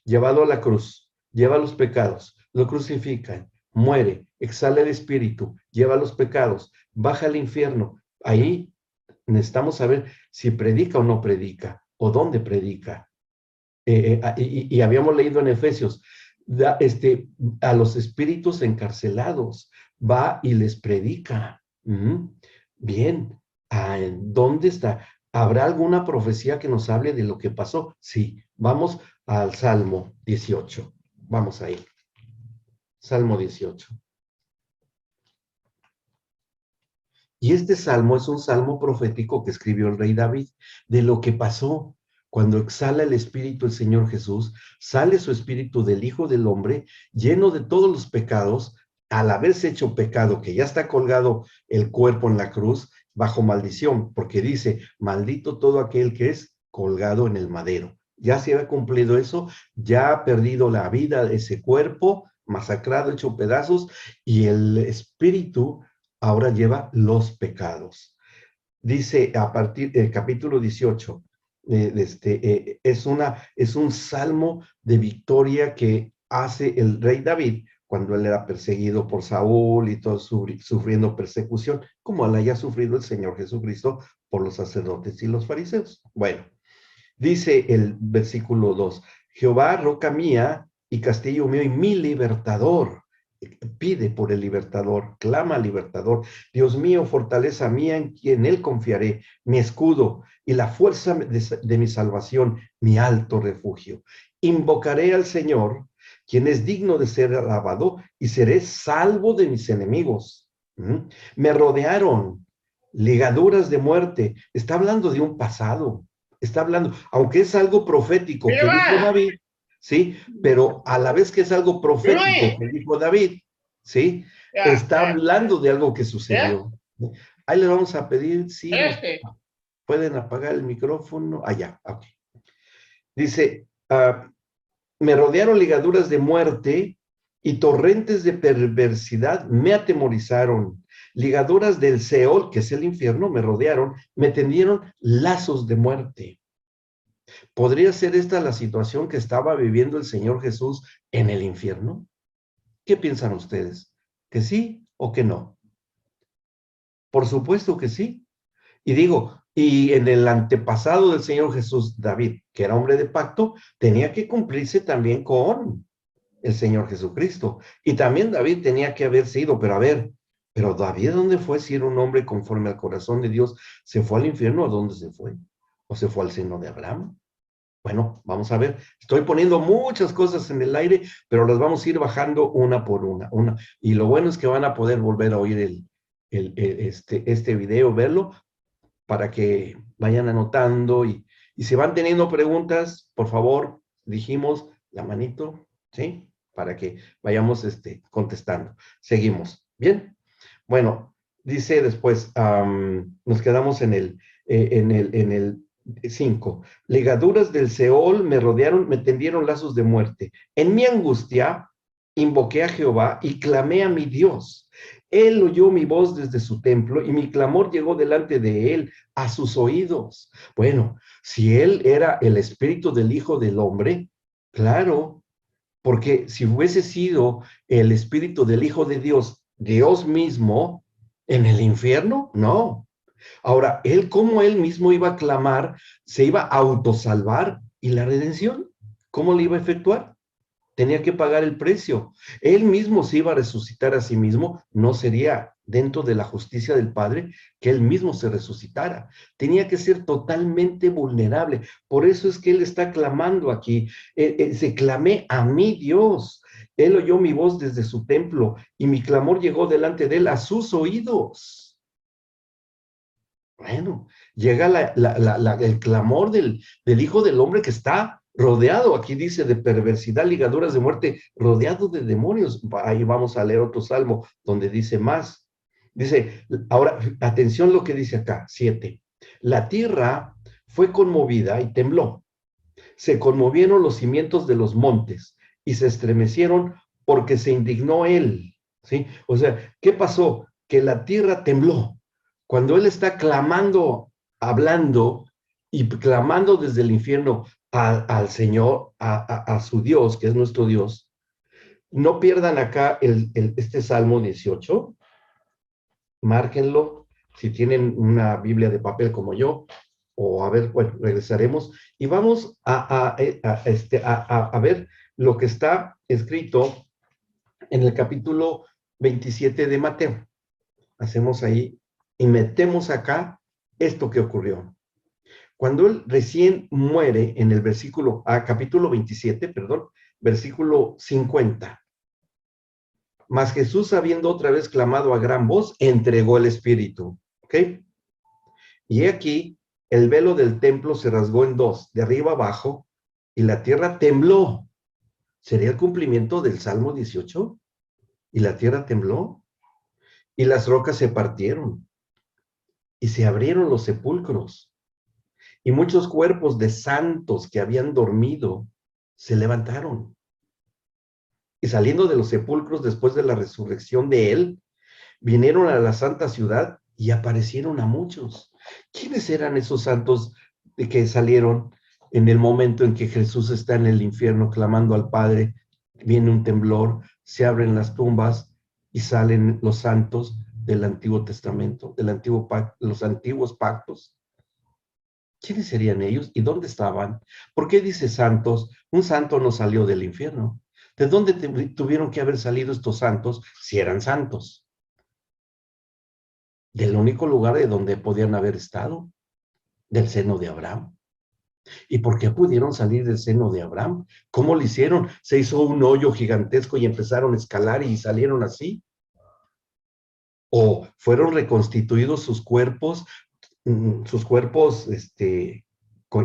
Llevado a la cruz, lleva los pecados, lo crucifican, muere, exhala el espíritu, lleva los pecados, baja al infierno. Ahí necesitamos saber si predica o no predica, o dónde predica. Y habíamos leído en Efesios, a los espíritus encarcelados, va y les predica. Bien, ¿dónde está? ¿Habrá alguna profecía que nos hable de lo que pasó? Sí, vamos al Salmo 18. Vamos ahí. Salmo 18. Y este salmo es un salmo profético que escribió el rey David de lo que pasó cuando exhala el espíritu del Señor Jesús, sale su espíritu del Hijo del Hombre, lleno de todos los pecados, al haberse hecho pecado, que ya está colgado el cuerpo en la cruz, bajo maldición, porque dice, maldito todo aquel que es colgado en el madero. Ya se había cumplido eso, ya ha perdido la vida de ese cuerpo, masacrado, hecho pedazos, y el espíritu ahora lleva los pecados. Dice a partir del capítulo 18, es un salmo de victoria que hace el rey David cuando él era perseguido por Saúl y todo sufriendo persecución, como la haya sufrido el Señor Jesucristo por los sacerdotes y los fariseos. Bueno, dice el versículo 2, Jehová, roca mía y castillo mío y mi libertador. Pide por el libertador, clama al libertador. Dios mío, fortaleza mía en quien él confiaré, mi escudo y la fuerza de mi salvación, mi alto refugio. Invocaré al Señor, quien es digno de ser alabado, y seré salvo de mis enemigos. Me rodearon ligaduras de muerte. Está hablando de un pasado. Está hablando, aunque es algo profético que dijo David, ¿sí? Pero a la vez que es algo profético que dijo David, ¿sí? Está hablando de algo que sucedió. Ahí le vamos a pedir si pueden apagar el micrófono. Ya, ok. Dice, me rodearon ligaduras de muerte y torrentes de perversidad me atemorizaron. Ligaduras del Seol, que es el infierno, me rodearon, me tendieron lazos de muerte. ¿Podría ser esta la situación que estaba viviendo el Señor Jesús en el infierno? ¿Qué piensan ustedes? ¿Que sí o que no? Por supuesto que sí. Y digo, y en el antepasado del Señor Jesús, David, que era hombre de pacto, tenía que cumplirse también con el Señor Jesucristo. Y también David tenía que haber sido, pero a ver, pero David, ¿dónde fue si era un hombre conforme al corazón de Dios? ¿Se fue al infierno? ¿A dónde se fue? ¿O se fue al seno de Abraham? Bueno, vamos a ver. Estoy poniendo muchas cosas en el aire, pero las vamos a ir bajando una por una. Y lo bueno es que van a poder volver a oír este video, verlo, para que vayan anotando y si van teniendo preguntas, por favor, dijimos la manito, ¿sí? Para que vayamos contestando. Seguimos. ¿Bien? Bueno, dice después, nos quedamos en el 5. Ligaduras del Seol me rodearon, me tendieron lazos de muerte. En mi angustia invoqué a Jehová y clamé a mi Dios. Él oyó mi voz desde su templo y mi clamor llegó delante de él a sus oídos. Bueno, si él era el espíritu del Hijo del Hombre, claro, porque si hubiese sido el espíritu del Hijo de Dios, Dios mismo, en el infierno, no. Ahora, él como él mismo iba a clamar, se iba a autosalvar, y la redención, ¿cómo le iba a efectuar? Tenía que pagar el precio. Él mismo se iba a resucitar a sí mismo, no sería dentro de la justicia del Padre que él mismo se resucitara. Tenía que ser totalmente vulnerable. Por eso es que él está clamando aquí. Se clamé a mi Dios. Él oyó mi voz desde su templo y mi clamor llegó delante de él a sus oídos. Bueno, llega el clamor del Hijo del Hombre que está rodeado, aquí dice, de perversidad, ligaduras de muerte, rodeado de demonios. Ahí vamos a leer otro salmo donde dice más. Dice, ahora, atención lo que dice acá, 7. La tierra fue conmovida y tembló. Se conmovieron los cimientos de los montes y se estremecieron porque se indignó él. ¿Sí? O sea, ¿qué pasó? Que la tierra tembló. Cuando él está clamando, hablando y clamando desde el infierno al Señor, a su Dios, que es nuestro Dios, no pierdan acá este Salmo 18, márquenlo, si tienen una Biblia de papel como yo, o a ver, bueno, regresaremos, y vamos a ver lo que está escrito en el capítulo 27 de Mateo. Hacemos ahí y metemos acá esto que ocurrió. Cuando él recién muere en el capítulo 27, perdón, versículo 50. Mas Jesús, habiendo otra vez clamado a gran voz, entregó el espíritu. ¿Ok? Y aquí el velo del templo se rasgó en dos, de arriba abajo, y la tierra tembló. ¿Sería el cumplimiento del Salmo 18? Y la tierra tembló, y las rocas se partieron, y se abrieron los sepulcros, y muchos cuerpos de santos que habían dormido se levantaron. Y saliendo de los sepulcros después de la resurrección de él, vinieron a la santa ciudad y aparecieron a muchos. ¿Quiénes eran esos santos de que salieron en el momento en que Jesús está en el infierno clamando al Padre? Viene un temblor, se abren las tumbas y salen los santos del Antiguo Testamento, los antiguos pactos. ¿Quiénes serían ellos y dónde estaban? ¿Por qué dice santos? Un santo no salió del infierno. ¿De dónde tuvieron que haber salido estos santos si eran santos? Del único lugar de donde podían haber estado, del seno de Abraham. ¿Y por qué pudieron salir del seno de Abraham? ¿Cómo lo hicieron? ¿Se hizo un hoyo gigantesco y empezaron a escalar y salieron así? ¿O fueron reconstituidos sus cuerpos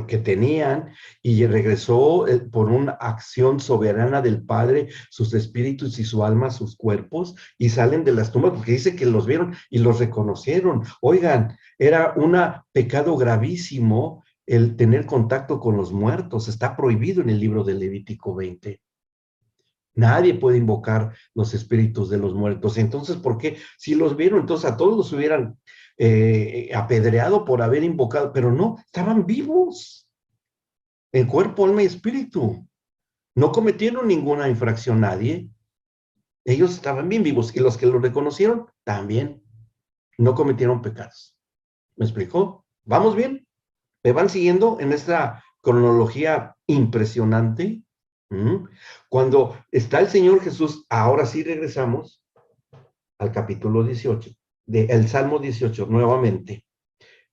que tenían, y regresó por una acción soberana del Padre, sus espíritus y su alma, sus cuerpos, y salen de las tumbas, porque dice que los vieron y los reconocieron? Oigan, era un pecado gravísimo el tener contacto con los muertos, está prohibido en el libro de Levítico 20. Nadie puede invocar los espíritus de los muertos. Entonces, ¿por qué? Si los vieron, entonces a todos los hubieran apedreado por haber invocado, pero no, estaban vivos, en cuerpo, alma y espíritu. No cometieron ninguna infracción nadie. Ellos estaban bien vivos y los que lo reconocieron también no cometieron pecados. ¿Me explicó? ¿Vamos bien? ¿Me van siguiendo en esta cronología impresionante? Cuando está el Señor Jesús, ahora sí regresamos al capítulo 18, del Salmo 18, nuevamente.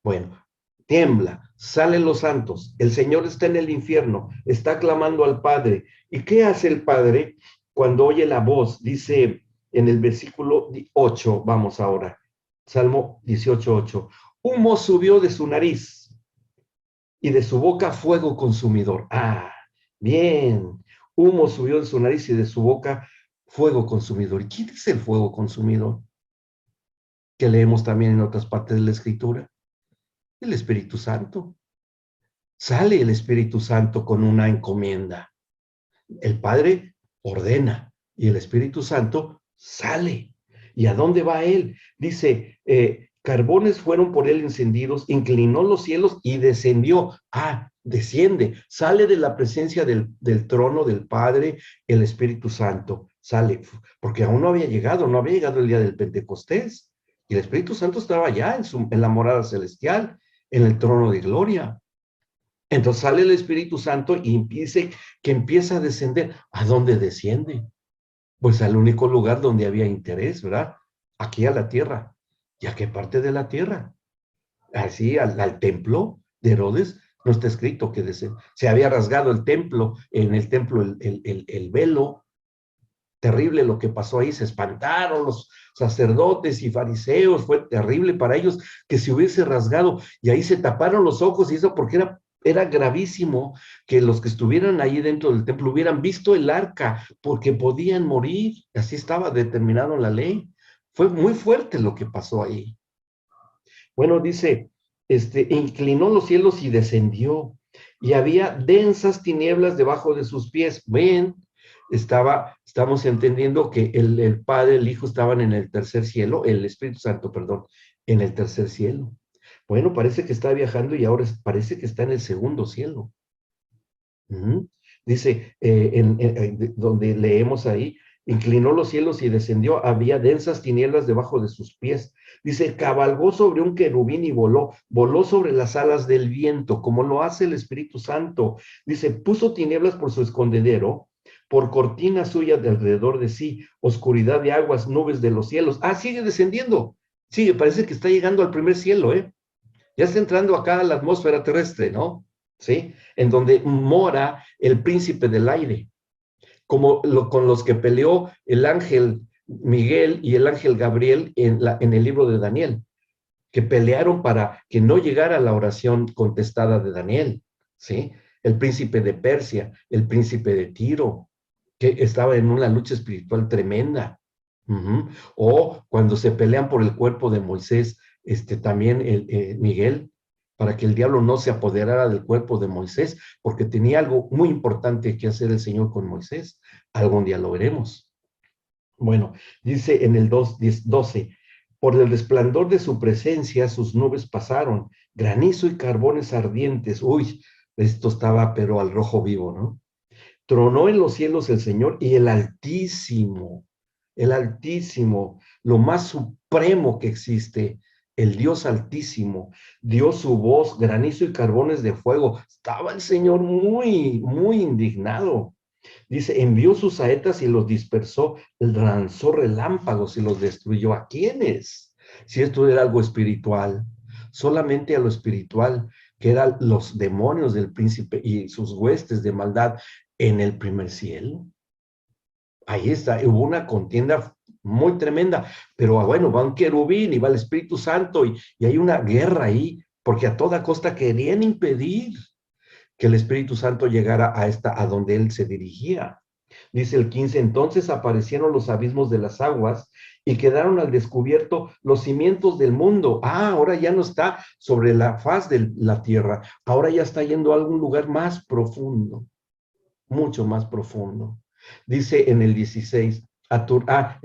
Bueno, tiembla, salen los santos, el Señor está en el infierno, está clamando al Padre. ¿Y qué hace el Padre cuando oye la voz? Dice en el versículo 8, vamos ahora, Salmo 18, 8. Humo subió de su nariz y de su boca fuego consumidor. Ah, bien. Humo subió de su nariz y de su boca fuego consumidor. ¿Y quién es el fuego consumidor? Que leemos también en otras partes de la Escritura. El Espíritu Santo. Sale el Espíritu Santo con una encomienda. El Padre ordena y el Espíritu Santo sale. ¿Y a dónde va él? Dice, carbones fueron por él encendidos, inclinó los cielos y descendió. Ah, desciende, sale de la presencia del trono del Padre, el Espíritu Santo, sale, porque aún no había llegado el día del Pentecostés, y el Espíritu Santo estaba ya en la morada celestial, en el trono de gloria. Entonces sale el Espíritu Santo y empieza a descender. ¿A dónde desciende? Pues al único lugar donde había interés, ¿verdad? Aquí a la tierra. ¿Y a qué parte de la tierra? Así al templo de Herodes. No está escrito que se había rasgado el templo, en el templo el velo. Terrible lo que pasó ahí, se espantaron los sacerdotes y fariseos, fue terrible para ellos que se hubiese rasgado, y ahí se taparon los ojos, y eso porque era gravísimo que los que estuvieran ahí dentro del templo hubieran visto el arca, porque podían morir, así estaba determinado en la ley. Fue muy fuerte lo que pasó ahí. Bueno, dice, inclinó los cielos y descendió, y había densas tinieblas debajo de sus pies. Ven, estamos entendiendo que el Padre, el Hijo estaban en el tercer cielo, el Espíritu Santo, perdón, en el tercer cielo. Bueno, parece que está viajando y ahora parece que está en el segundo cielo. Dice, donde leemos ahí, inclinó los cielos y descendió, había densas tinieblas debajo de sus pies. Dice, cabalgó sobre un querubín y voló sobre las alas del viento, como lo hace el Espíritu Santo. Dice, puso tinieblas por su escondedero, por cortina suya de alrededor de sí, oscuridad de aguas, nubes de los cielos. Ah, sigue descendiendo. Sigue, parece que está llegando al primer cielo, ¿eh? Ya está entrando acá a la atmósfera terrestre, ¿no? ¿Sí? En donde mora el príncipe del aire, como con los que peleó el ángel Miguel y el ángel Gabriel en el libro de Daniel, que pelearon para que no llegara la oración contestada de Daniel, ¿sí? El príncipe de Persia, el príncipe de Tiro, que estaba en una lucha espiritual tremenda. O cuando se pelean por el cuerpo de Moisés, también Miguel, para que el diablo no se apoderara del cuerpo de Moisés, porque tenía algo muy importante que hacer el Señor con Moisés. Algún día lo veremos. Bueno, dice en el 12, por el resplandor de su presencia sus nubes pasaron, granizo y carbones ardientes. Uy, esto estaba pero al rojo vivo, ¿no? Tronó en los cielos el Señor y el Altísimo, lo más supremo que existe, el Dios Altísimo, dio su voz, granizo y carbones de fuego. Estaba el Señor muy, muy indignado. Dice, envió sus saetas y los dispersó, lanzó relámpagos y los destruyó. ¿A quiénes? Si esto era algo espiritual, solamente a lo espiritual, que eran los demonios del príncipe y sus huestes de maldad en el primer cielo. Ahí está, hubo una contienda muy tremenda, pero bueno, va un querubín y va el Espíritu Santo y hay una guerra ahí, porque a toda costa querían impedir que el Espíritu Santo llegara a donde él se dirigía. Dice el 15, entonces aparecieron los abismos de las aguas y quedaron al descubierto los cimientos del mundo. Ah, ahora ya no está sobre la faz de la tierra, ahora ya está yendo a algún lugar más profundo, mucho más profundo. Dice en el 16,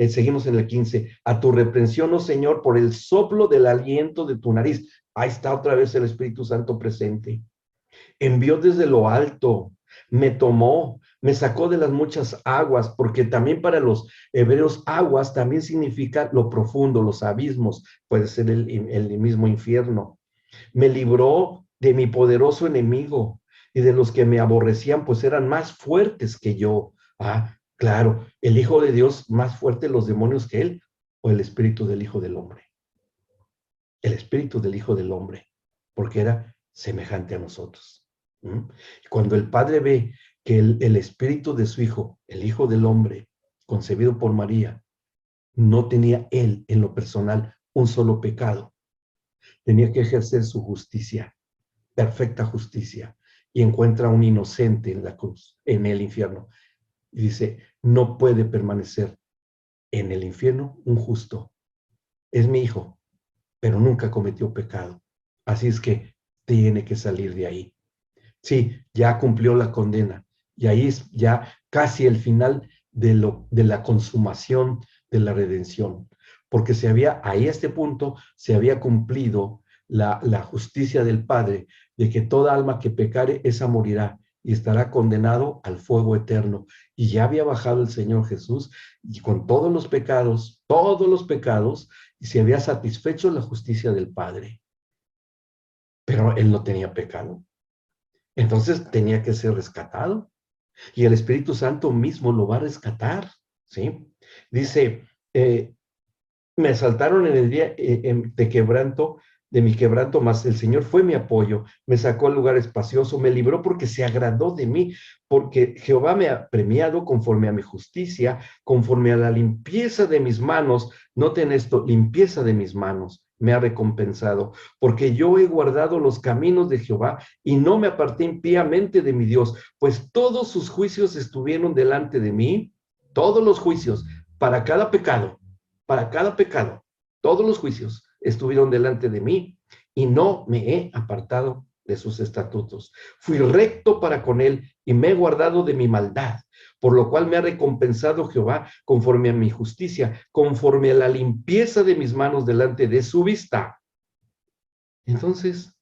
seguimos en el 15, a tu reprensión, oh Señor, por el soplo del aliento de tu nariz. Ahí está otra vez el Espíritu Santo presente. Envió desde lo alto, me tomó, me sacó de las muchas aguas, porque también para los hebreos aguas también significa lo profundo, los abismos, puede ser el mismo infierno. Me libró de mi poderoso enemigo y de los que me aborrecían, pues eran más fuertes que yo. Ah, claro, el Hijo de Dios más fuerte los demonios que él, o el espíritu del Hijo del Hombre. El espíritu del Hijo del Hombre, porque era semejante a nosotros. Cuando el Padre ve que el espíritu de su Hijo, el Hijo del Hombre, concebido por María, no tenía él en lo personal un solo pecado, tenía que ejercer su justicia, perfecta justicia, y encuentra a un inocente en la cruz, en el infierno. Y dice, no puede permanecer en el infierno un justo. Es mi hijo, pero nunca cometió pecado. Así es que tiene que salir de ahí. Sí, ya cumplió la condena. Y ahí es ya casi el final de la consumación de la redención. Porque ahí a este punto se había cumplido la justicia del Padre, de que toda alma que pecare, esa morirá y estará condenado al fuego eterno. Y ya había bajado el Señor Jesús y con todos los pecados, y se había satisfecho la justicia del Padre. Pero él no tenía pecado. Entonces tenía que ser rescatado. Y el Espíritu Santo mismo lo va a rescatar, ¿sí? Dice, me asaltaron en el día de mi quebranto, mas el Señor fue mi apoyo, me sacó al lugar espacioso, me libró porque se agradó de mí, porque Jehová me ha premiado conforme a mi justicia, conforme a la limpieza de mis manos. Noten esto, limpieza de mis manos me ha recompensado, porque yo he guardado los caminos de Jehová y no me aparté impíamente de mi Dios, pues todos sus juicios estuvieron delante de mí, todos los juicios, para cada pecado, todos los juicios estuvieron delante de mí y no me he apartado de sus estatutos. Fui recto para con él y me he guardado de mi maldad, por lo cual me ha recompensado Jehová conforme a mi justicia, conforme a la limpieza de mis manos delante de su vista. Entonces,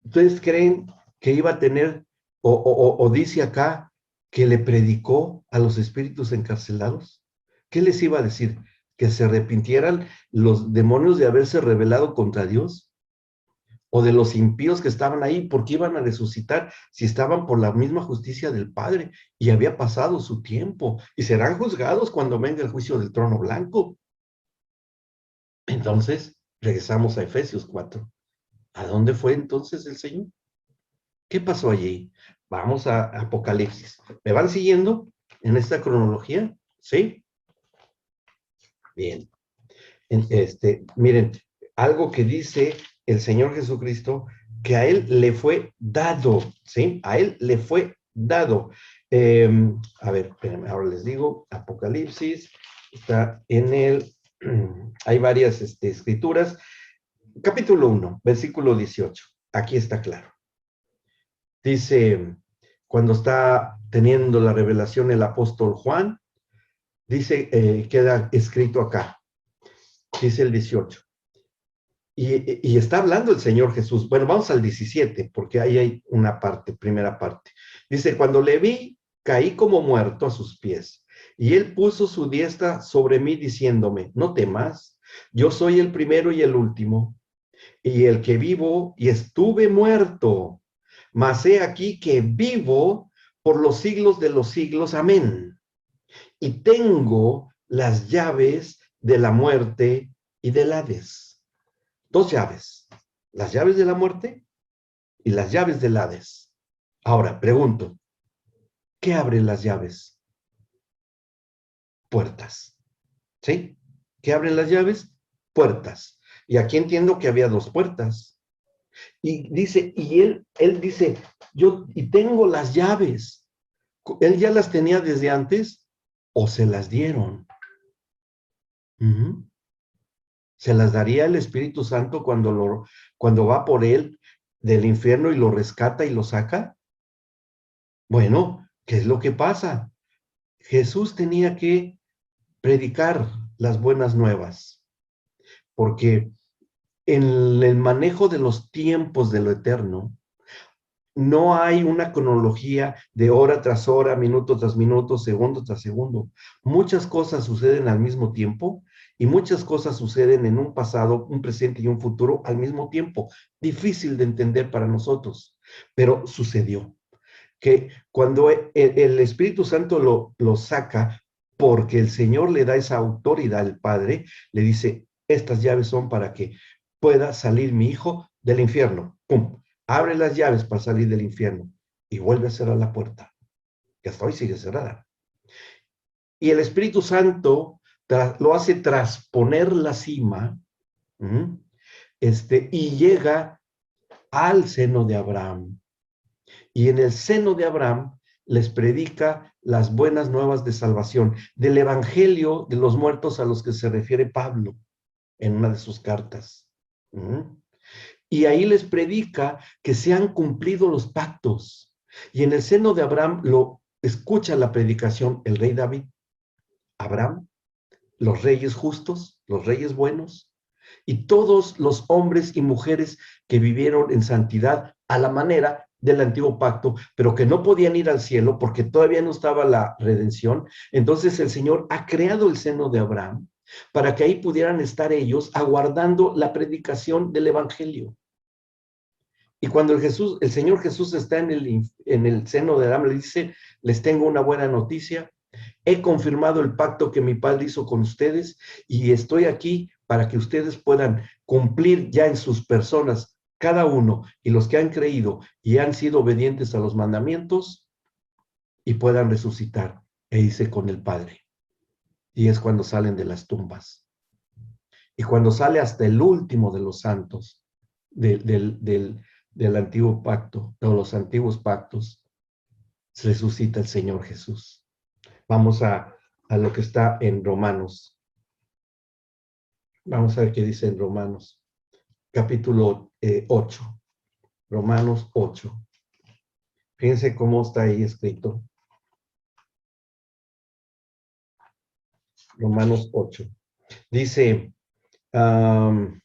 ¿ustedes creen que iba a tener, o dice acá, que le predicó a los espíritus encarcelados? ¿Qué les iba a decir? ¿Que se arrepintieran los demonios de haberse rebelado contra Dios? ¿O de los impíos que estaban ahí? ¿Porque iban a resucitar si estaban por la misma justicia del Padre y había pasado su tiempo? Y serán juzgados cuando venga el juicio del trono blanco. Entonces, regresamos a Efesios 4. ¿A dónde fue entonces el Señor? ¿Qué pasó allí? Vamos a Apocalipsis. ¿Me van siguiendo en esta cronología? ¿Sí? Bien. Miren, algo que dice el Señor Jesucristo, que a Él le fue dado, ¿sí? A Él le fue dado. A ver, espérenme, ahora les digo, Apocalipsis, está en hay varias escrituras. Capítulo 1, versículo 18. Aquí está claro. Dice, cuando está teniendo la revelación el apóstol Juan, dice, queda escrito acá, dice el 18. Y está hablando el Señor Jesús. Bueno, vamos al 17, porque ahí hay una parte, primera parte. Dice, cuando le vi, caí como muerto a sus pies, y él puso su diestra sobre mí, diciéndome, no temas, yo soy el primero y el último, y el que vivo, y estuve muerto, mas he aquí que vivo por los siglos de los siglos. Amén. Y tengo las llaves de la muerte y del Hades. Dos llaves. Las llaves de la muerte y las llaves del Hades. Ahora, pregunto, ¿qué abren las llaves? Puertas. ¿Sí? ¿Qué abren las llaves? Puertas. Y aquí entiendo que había dos puertas. Y dice, y él dice, y tengo las llaves. ¿Él ya las tenía desde antes o se las dieron? ¿Se las daría el Espíritu Santo cuando va por él del infierno y lo rescata y lo saca? Bueno, ¿qué es lo que pasa? Jesús tenía que predicar las buenas nuevas, porque en el manejo de los tiempos de lo eterno, no hay una cronología de hora tras hora, minuto tras minuto, segundo tras segundo. Muchas cosas suceden al mismo tiempo y muchas cosas suceden en un pasado, un presente y un futuro al mismo tiempo. Difícil de entender para nosotros, pero sucedió. Que cuando el Espíritu Santo lo saca, porque el Señor le da esa autoridad al Padre, le dice, estas llaves son para que pueda salir mi hijo del infierno. ¡Pum! Abre las llaves para salir del infierno y vuelve a cerrar la puerta, que hasta hoy sigue cerrada. Y el Espíritu Santo lo hace trasponer la cima, y llega al seno de Abraham. Y en el seno de Abraham les predica las buenas nuevas de salvación, del evangelio de los muertos a los que se refiere Pablo en una de sus cartas. Y ahí les predica que se han cumplido los pactos. Y en el seno de Abraham lo escucha la predicación el rey David, Abraham, los reyes justos, los reyes buenos, y todos los hombres y mujeres que vivieron en santidad a la manera del antiguo pacto, pero que no podían ir al cielo porque todavía no estaba la redención. Entonces el Señor ha creado el seno de Abraham para que ahí pudieran estar ellos aguardando la predicación del Evangelio. Y cuando el Señor Jesús está en el seno de Abraham, le dice, les tengo una buena noticia, he confirmado el pacto que mi Padre hizo con ustedes y estoy aquí para que ustedes puedan cumplir ya en sus personas, cada uno, y los que han creído y han sido obedientes a los mandamientos, y puedan resucitar e irse con el Padre. Y es cuando salen de las tumbas. Y cuando sale hasta el último de los santos del antiguo pacto, de los antiguos pactos, resucita el Señor Jesús. Vamos a lo que está en Romanos. Vamos a ver qué dice en Romanos, capítulo 8. Romanos 8. Fíjense cómo está ahí escrito. Romanos 8. Dice, en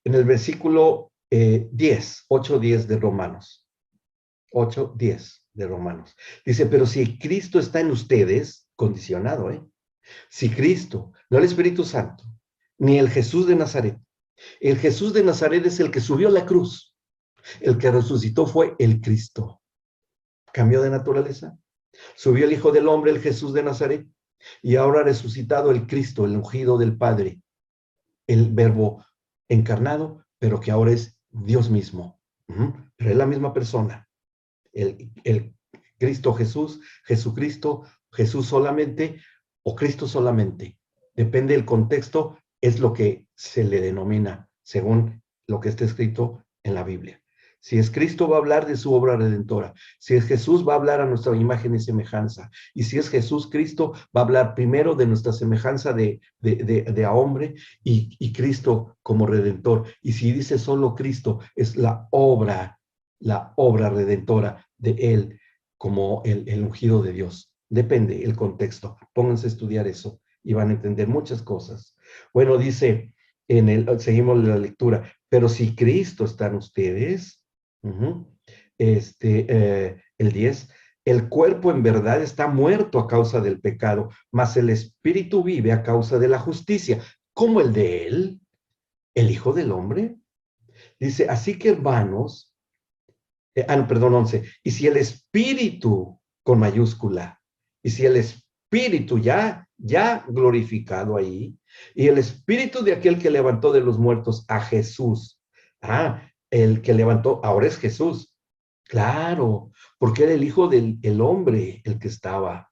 el versículo 10, 8:10 de Romanos. 8:10 de Romanos. Dice, pero si Cristo está en ustedes, condicionado, si Cristo, no el Espíritu Santo, ni el Jesús de Nazaret. El Jesús de Nazaret es el que subió a la cruz. El que resucitó fue el Cristo. Cambió de naturaleza. Subió el Hijo del Hombre, el Jesús de Nazaret. Y ahora ha resucitado el Cristo, el ungido del Padre. El Verbo encarnado, pero que ahora es Dios mismo. Pero es la misma persona. El Cristo Jesús, Jesucristo, Jesús solamente o Cristo solamente. Depende del contexto, es lo que se le denomina según lo que está escrito en la Biblia. Si es Cristo, va a hablar de su obra redentora. Si es Jesús, va a hablar a nuestra imagen y semejanza. Y si es Jesús Cristo, va a hablar primero de nuestra semejanza de a hombre y Cristo como redentor. Y si dice solo Cristo, es la obra redentora de Él como el ungido de Dios. Depende el contexto. Pónganse a estudiar eso y van a entender muchas cosas. Bueno, dice, seguimos la lectura, pero si Cristo está en ustedes, el 10, el cuerpo en verdad está muerto a causa del pecado, mas el espíritu vive a causa de la justicia. ¿Cómo el de Él? ¿El Hijo del Hombre? Dice, así que hermanos, no, perdón, 11. Y si el espíritu con mayúscula, y si el espíritu ya glorificado ahí, y el espíritu de aquel que levantó de los muertos a Jesús, el que levantó, ahora es Jesús, claro, porque era el Hijo del hombre el que estaba,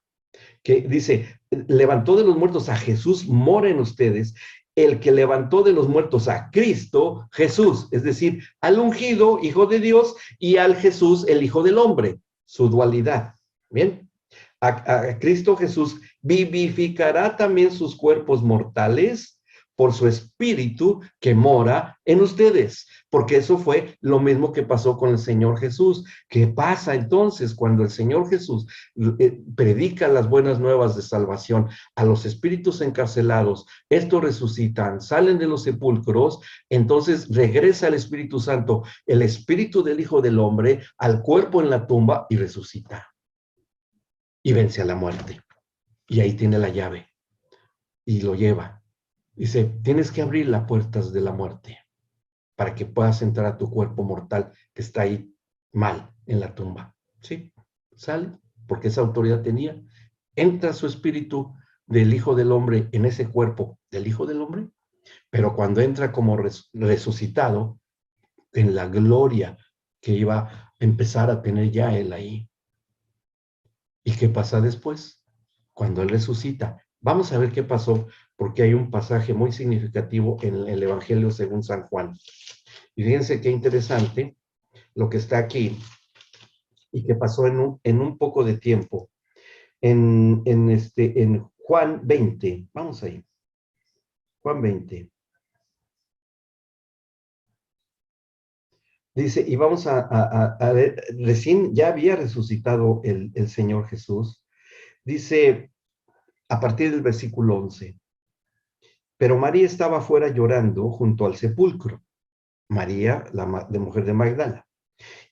que dice, levantó de los muertos a Jesús, mora en ustedes, el que levantó de los muertos a Cristo, Jesús, es decir, al ungido, Hijo de Dios, y al Jesús, el Hijo del Hombre, su dualidad. Bien, a Cristo Jesús vivificará también sus cuerpos mortales por su espíritu que mora en ustedes, porque eso fue lo mismo que pasó con el Señor Jesús. ¿Qué pasa entonces cuando el Señor Jesús predica las buenas nuevas de salvación a los espíritus encarcelados? Estos resucitan, salen de los sepulcros, entonces regresa el Espíritu Santo, el espíritu del Hijo del Hombre, al cuerpo en la tumba y resucita. Y vence a la muerte. Y ahí tiene la llave. Y lo lleva. Dice, tienes que abrir las puertas de la muerte para que puedas entrar a tu cuerpo mortal que está ahí mal en la tumba. ¿Sí? Sale, porque esa autoridad tenía. Entra su espíritu del Hijo del Hombre en ese cuerpo del Hijo del Hombre, pero cuando entra como resucitado en la gloria que iba a empezar a tener ya él ahí. ¿Y qué pasa después? Cuando él resucita. Vamos a ver qué pasó, porque hay un pasaje muy significativo en el Evangelio según San Juan. Y fíjense qué interesante lo que está aquí y que pasó en un poco de tiempo. En Juan 20, vamos ahí. Juan 20. Dice, y vamos a ver, recién ya había resucitado el Señor Jesús. Dice, a partir del versículo 11, Pero María estaba afuera llorando junto al sepulcro. María, de mujer de Magdala.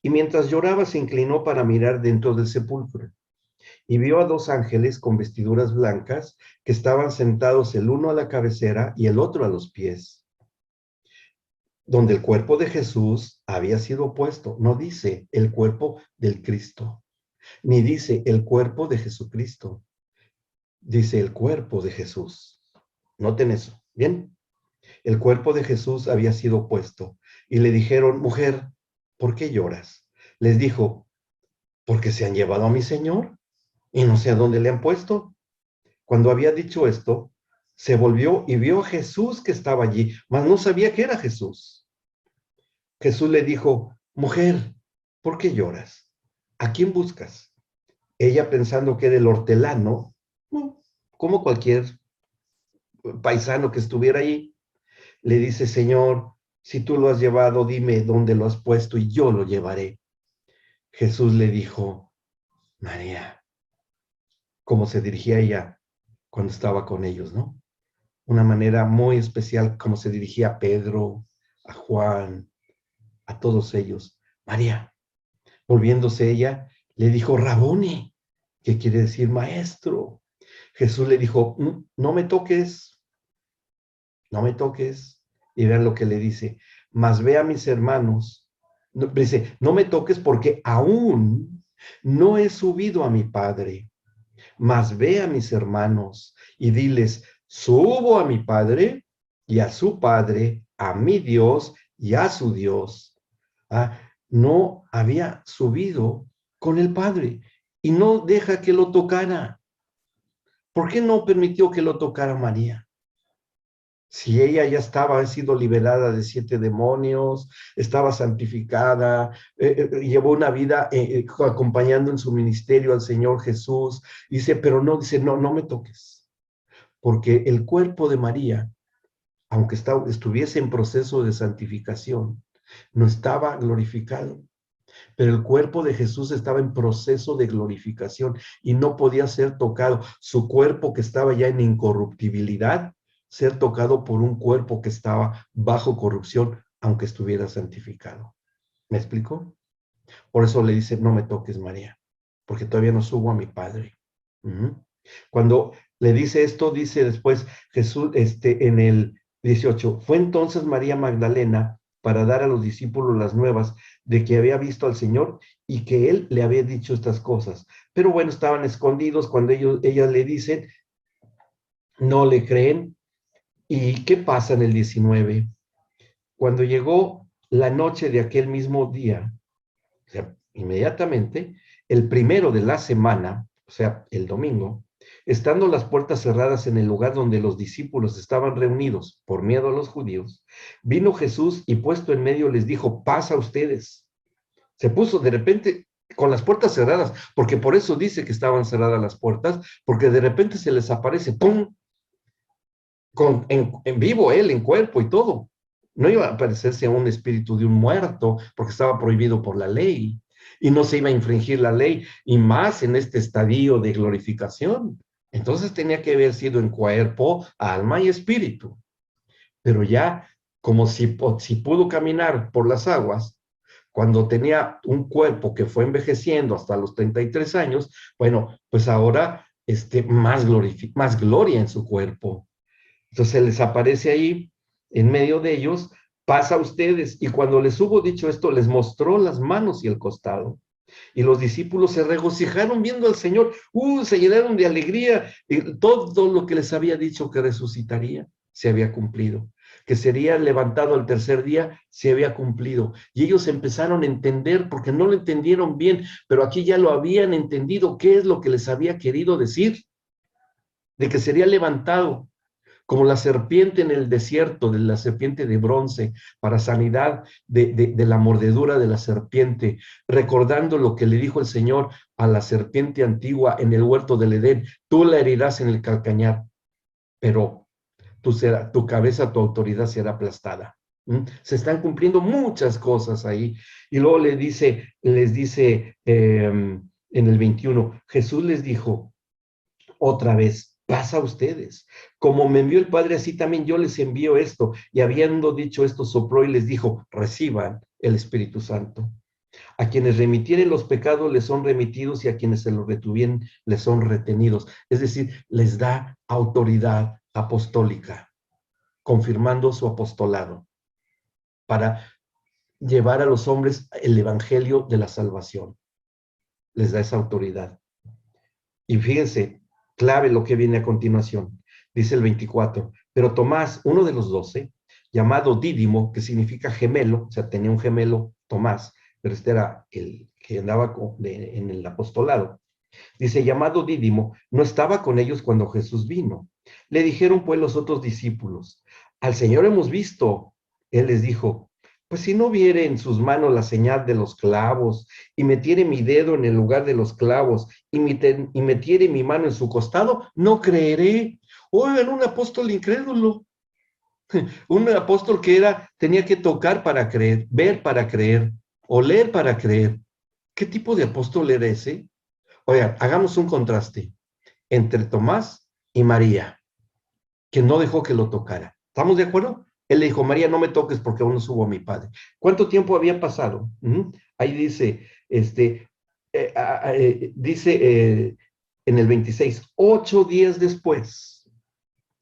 Y mientras lloraba se inclinó para mirar dentro del sepulcro y vio a dos ángeles con vestiduras blancas que estaban sentados el uno a la cabecera y el otro a los pies, donde el cuerpo de Jesús había sido puesto. No dice el cuerpo del Cristo, ni dice el cuerpo de Jesucristo, dice el cuerpo de Jesús. Noten eso, ¿bien? El cuerpo de Jesús había sido puesto y le dijeron, mujer, ¿por qué lloras? Les dijo, porque se han llevado a mi Señor y no sé a dónde le han puesto. Cuando había dicho esto, se volvió y vio a Jesús que estaba allí, mas no sabía que era Jesús. Jesús le dijo, mujer, ¿por qué lloras? ¿A quién buscas? Ella, pensando que era el hortelano, como cualquier paisano que estuviera ahí, le dice, Señor, si tú lo has llevado, dime dónde lo has puesto y yo lo llevaré. Jesús le dijo, María, como se dirigía ella cuando estaba con ellos, ¿no? Una manera muy especial, como se dirigía a Pedro, a Juan, a todos ellos. María, volviéndose ella, le dijo, Raboni, que quiere decir maestro. Jesús le dijo, no me toques, no me toques. Y vean lo que le dice, mas ve a mis hermanos. No, dice, no me toques porque aún no he subido a mi Padre, mas ve a mis hermanos y diles, subo a mi Padre y a su Padre, a mi Dios y a su Dios. No había subido con el Padre y no deja que lo tocara. ¿Por qué no permitió que lo tocara María? Si ella ya había sido liberada de 7 demonios, estaba santificada, llevó una vida acompañando en su ministerio al Señor Jesús, dice, pero no, dice, no, no me toques, porque el cuerpo de María, aunque estuviese en proceso de santificación, no estaba glorificado, pero el cuerpo de Jesús estaba en proceso de glorificación y no podía ser tocado. Su cuerpo, que estaba ya en incorruptibilidad, ser tocado por un cuerpo que estaba bajo corrupción, aunque estuviera santificado. ¿Me explico? Por eso le dice, no me toques, María, porque todavía no subo a mi Padre. Cuando le dice esto, dice después Jesús, en el 18, fue entonces María Magdalena para dar a los discípulos las nuevas de que había visto al Señor y que él le había dicho estas cosas. Pero bueno, estaban escondidos cuando ellas le dicen, no le creen. ¿Y qué pasa en el 19? Cuando llegó la noche de aquel mismo día, o sea, inmediatamente, el primero de la semana, o sea, el domingo, estando las puertas cerradas en el lugar donde los discípulos estaban reunidos por miedo a los judíos, vino Jesús y puesto en medio les dijo, paz a ustedes. Se puso de repente con las puertas cerradas, porque por eso dice que estaban cerradas las puertas, porque de repente se les aparece, ¡pum!, en vivo él, en cuerpo y todo. No iba a parecerse a un espíritu de un muerto, porque estaba prohibido por la ley, y no se iba a infringir la ley, y más en este estadio de glorificación. Entonces tenía que haber sido en cuerpo, alma y espíritu. Pero ya, como si pudo caminar por las aguas, cuando tenía un cuerpo que fue envejeciendo hasta los 33 años, bueno, pues ahora más gloria en su cuerpo. Entonces les aparece ahí, en medio de ellos, pasa a ustedes. Y cuando les hubo dicho esto, les mostró las manos y el costado. Y los discípulos se regocijaron viendo al Señor. Se llenaron de alegría. Y todo lo que les había dicho que resucitaría se había cumplido. Que sería levantado al tercer día se había cumplido. Y ellos empezaron a entender, porque no lo entendieron bien, pero aquí ya lo habían entendido, qué es lo que les había querido decir. De que sería levantado como la serpiente en el desierto, de la serpiente de bronce, para sanidad de la mordedura de la serpiente, recordando lo que le dijo el Señor a la serpiente antigua en el huerto del Edén, tú la herirás en el calcañar, pero tu cabeza, tu autoridad será aplastada. Se están cumpliendo muchas cosas ahí. Y luego les dice en el 21, Jesús les dijo otra vez, paz a ustedes. Como me envió el Padre, así también yo les envío esto. Y habiendo dicho esto, sopló y les dijo, reciban el Espíritu Santo. A quienes remitieren los pecados les son remitidos y a quienes se los retuvieren les son retenidos. Es decir, les da autoridad apostólica, confirmando su apostolado para llevar a los hombres el evangelio de la salvación. Les da esa autoridad. Y fíjense, clave lo que viene a continuación. Dice el 24, pero Tomás, uno de los 12, llamado Dídimo, que significa gemelo, o sea, tenía un gemelo Tomás, pero este era el que andaba en el apostolado. Dice, llamado Dídimo, no estaba con ellos cuando Jesús vino. Le dijeron pues los otros discípulos, al Señor hemos visto. Él les dijo, pues si no viere en sus manos la señal de los clavos, y metiere mi dedo en el lugar de los clavos, y metiere mi mano en su costado, no creeré. Oigan, un apóstol incrédulo, un apóstol que tenía que tocar para creer, ver para creer, oler para creer. ¿Qué tipo de apóstol era ese? Oigan, hagamos un contraste entre Tomás y María, que no dejó que lo tocara. ¿Estamos de acuerdo? Él le dijo, María, no me toques porque aún no subo a mi padre. ¿Cuánto tiempo había pasado? Ahí dice, en el 26, 8 días después,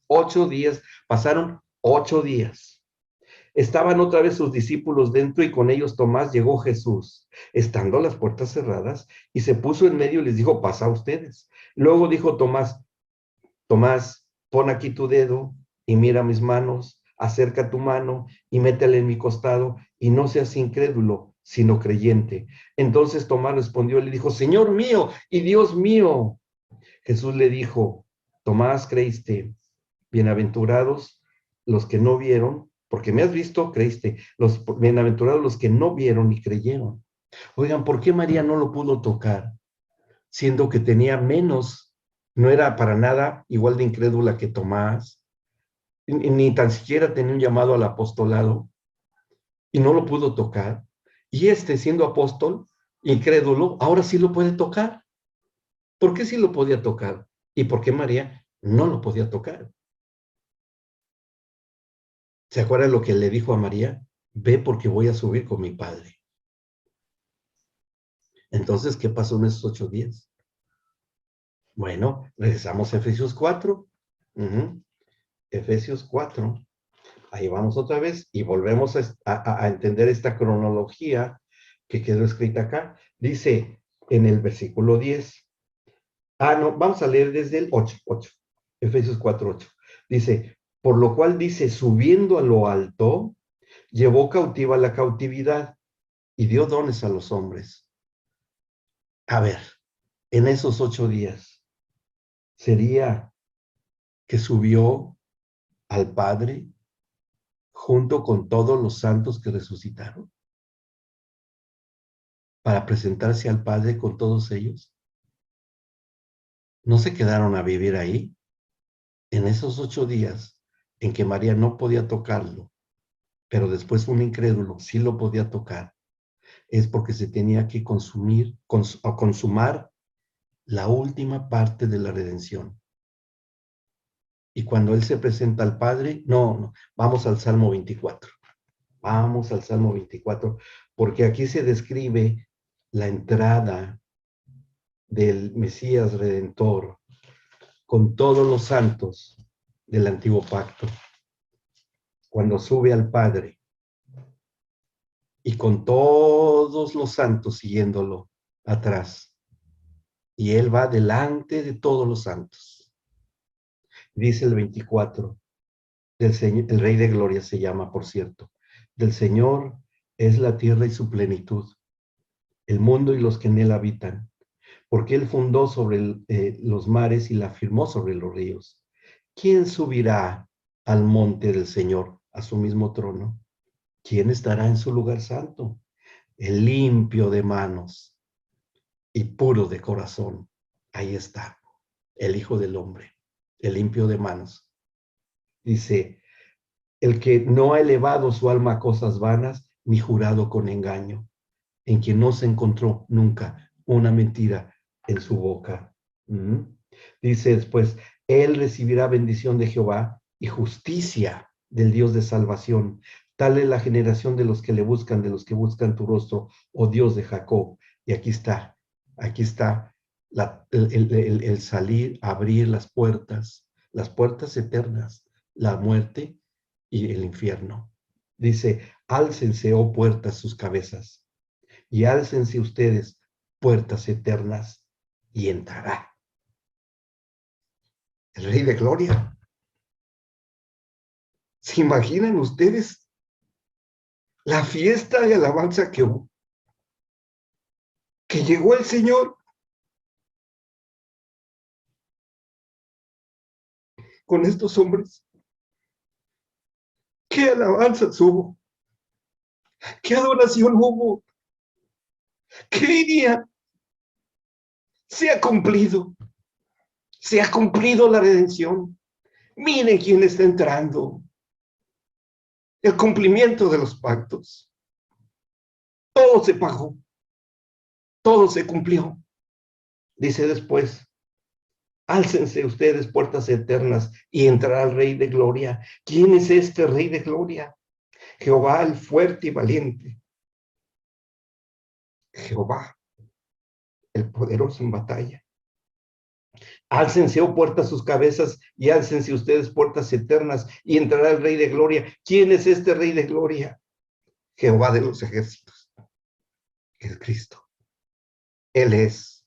8 días, pasaron 8 días. Estaban otra vez sus discípulos dentro y con ellos Tomás. Llegó Jesús, estando las puertas cerradas, y se puso en medio y les dijo, pasa a ustedes. Luego dijo Tomás, Tomás, pon aquí tu dedo y mira mis manos, acerca tu mano y métela en mi costado, y no seas incrédulo, sino creyente. Entonces Tomás respondió y le dijo, Señor mío y Dios mío. Jesús le dijo, Tomás, creíste, bienaventurados los que no vieron, porque me has visto, creíste, los bienaventurados los que no vieron y creyeron. Oigan, ¿por qué María no lo pudo tocar? Siendo que tenía menos, no era para nada igual de incrédula que Tomás, ni tan siquiera tenía un llamado al apostolado, y no lo pudo tocar. Y siendo apóstol, incrédulo, ahora sí lo puede tocar. ¿Por qué sí lo podía tocar? ¿Y por qué María no lo podía tocar? ¿Se acuerdan lo que le dijo a María? Ve porque voy a subir con mi padre. Entonces, ¿qué pasó en esos 8 días? Bueno, regresamos a Efesios 4. Efesios 4. Ahí vamos otra vez y volvemos a entender esta cronología que quedó escrita acá. Dice en el versículo 10. No, vamos a leer desde el 8. Efesios 4, 8. Dice, por lo cual dice, subiendo a lo alto, llevó cautiva la cautividad y dio dones a los hombres. A ver, en esos 8 días, ¿sería que subió al Padre junto con todos los santos que resucitaron para presentarse al Padre con todos ellos? ¿No se quedaron a vivir ahí? En esos 8 días en que María no podía tocarlo, pero después un incrédulo sí lo podía tocar, es porque se tenía que consumar la última parte de la redención. Y cuando Él se presenta al Padre, no, vamos al Salmo 24. Vamos al Salmo 24, porque aquí se describe la entrada del Mesías Redentor con todos los santos del antiguo pacto, cuando sube al Padre y con todos los santos siguiéndolo atrás. Y Él va delante de todos los santos. Dice el 24, del Señor, el Rey de Gloria se llama, por cierto, del Señor es la tierra y su plenitud, el mundo y los que en él habitan, porque Él fundó sobre los mares y la firmó sobre los ríos. ¿Quién subirá al monte del Señor, a su mismo trono? ¿Quién estará en su lugar santo? El limpio de manos y puro de corazón. Ahí está, el Hijo del Hombre, el limpio de manos. Dice, el que no ha elevado su alma a cosas vanas, ni jurado con engaño, en quien no se encontró nunca una mentira en su boca. Dice después, Él recibirá bendición de Jehová y justicia del Dios de salvación. Tal es la generación de los que le buscan, de los que buscan tu rostro, oh Dios de Jacob. Y aquí está el salir, abrir las puertas eternas, la muerte y el infierno. Dice, álcense, oh puertas, sus cabezas, y álcense ustedes, puertas eternas, y entrará el Rey de Gloria. ¿Se imaginan ustedes la fiesta de alabanza que hubo? Que llegó el Señor con estos hombres. ¿Qué alabanzas hubo? ¿Qué adoración hubo? ¿Qué día? Se ha cumplido. Se ha cumplido la redención. Miren quién está entrando. El cumplimiento de los pactos. Todo se pagó. Todo se cumplió. Dice después, álcense ustedes puertas eternas y entrará el Rey de Gloria. ¿Quién es este Rey de Gloria? Jehová el fuerte y valiente. Jehová el poderoso en batalla. Álcense, oh puertas, sus cabezas, y álcense ustedes puertas eternas, y entrará el Rey de Gloria. ¿Quién es este Rey de Gloria? Jehová de los ejércitos. Es Cristo. Él es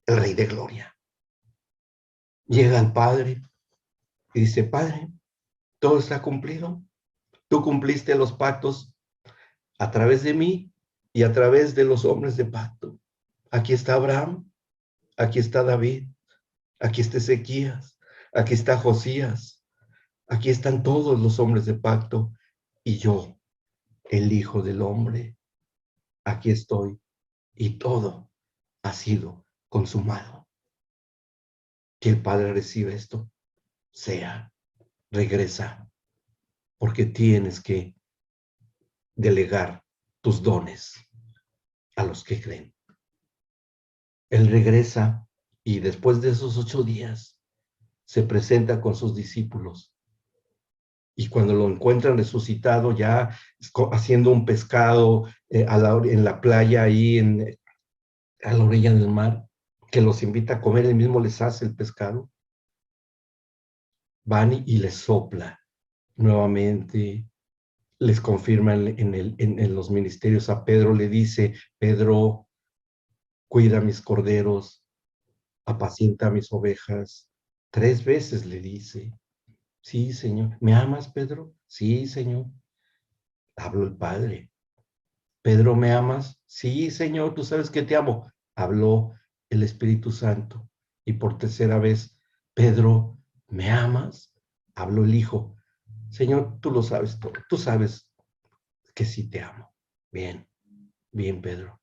el Rey de Gloria. Llega al Padre y dice, Padre, todo está cumplido. Tú cumpliste los pactos a través de mí y a través de los hombres de pacto. Aquí está Abraham, aquí está David, aquí está Ezequías, aquí está Josías, aquí están todos los hombres de pacto y yo, el Hijo del Hombre, aquí estoy y todo ha sido consumado. Que el Padre reciba esto, regresa, porque tienes que delegar tus dones a los que creen. Él regresa y después de esos 8 días se presenta con sus discípulos. Y cuando lo encuentran resucitado, ya haciendo un pescado en la playa, ahí a la orilla del mar, que los invita a comer, él mismo les hace el pescado, van y les sopla nuevamente, les confirma en los ministerios. A Pedro le dice, Pedro, cuida mis corderos, apacienta mis ovejas. 3 veces le dice, sí, Señor. ¿Me amas, Pedro? Sí, Señor. Habló el Padre. Pedro, ¿me amas? Sí, Señor, tú sabes que te amo. Habló el Espíritu Santo. Y por 3.ª vez, Pedro, ¿me amas? Habló el Hijo. Señor, tú lo sabes todo. Tú sabes que sí te amo. Bien, bien, Pedro.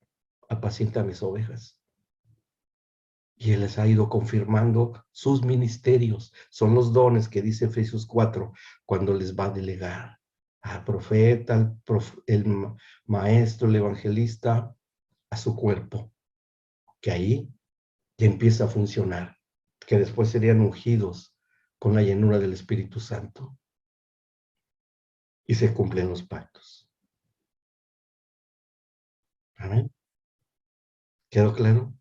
Apacienta mis ovejas. Y Él les ha ido confirmando sus ministerios. Son los dones que dice Efesios 4, cuando les va a delegar al profeta, el maestro, el evangelista, a su cuerpo, que ahí ya empieza a funcionar, que después serían ungidos con la llenura del Espíritu Santo. Y se cumplen los pactos. ¿Amén? ¿Quedó claro?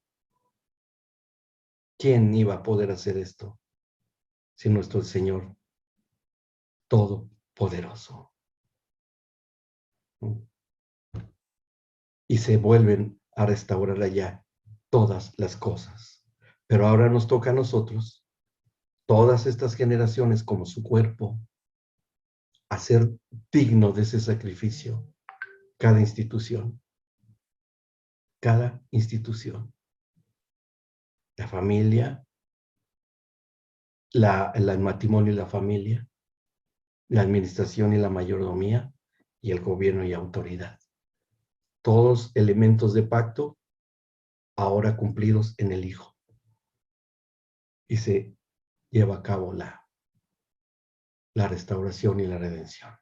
¿Quién iba a poder hacer esto si nuestro Señor Todopoderoso? Y se vuelven a restaurar allá todas las cosas. Pero ahora nos toca a nosotros, todas estas generaciones como su cuerpo, hacer digno de ese sacrificio cada institución. Cada institución. La familia, el matrimonio y la familia, la administración y la mayordomía, y el gobierno y autoridad. Todos elementos de pacto ahora cumplidos en el Hijo. Y se lleva a cabo la restauración y la redención.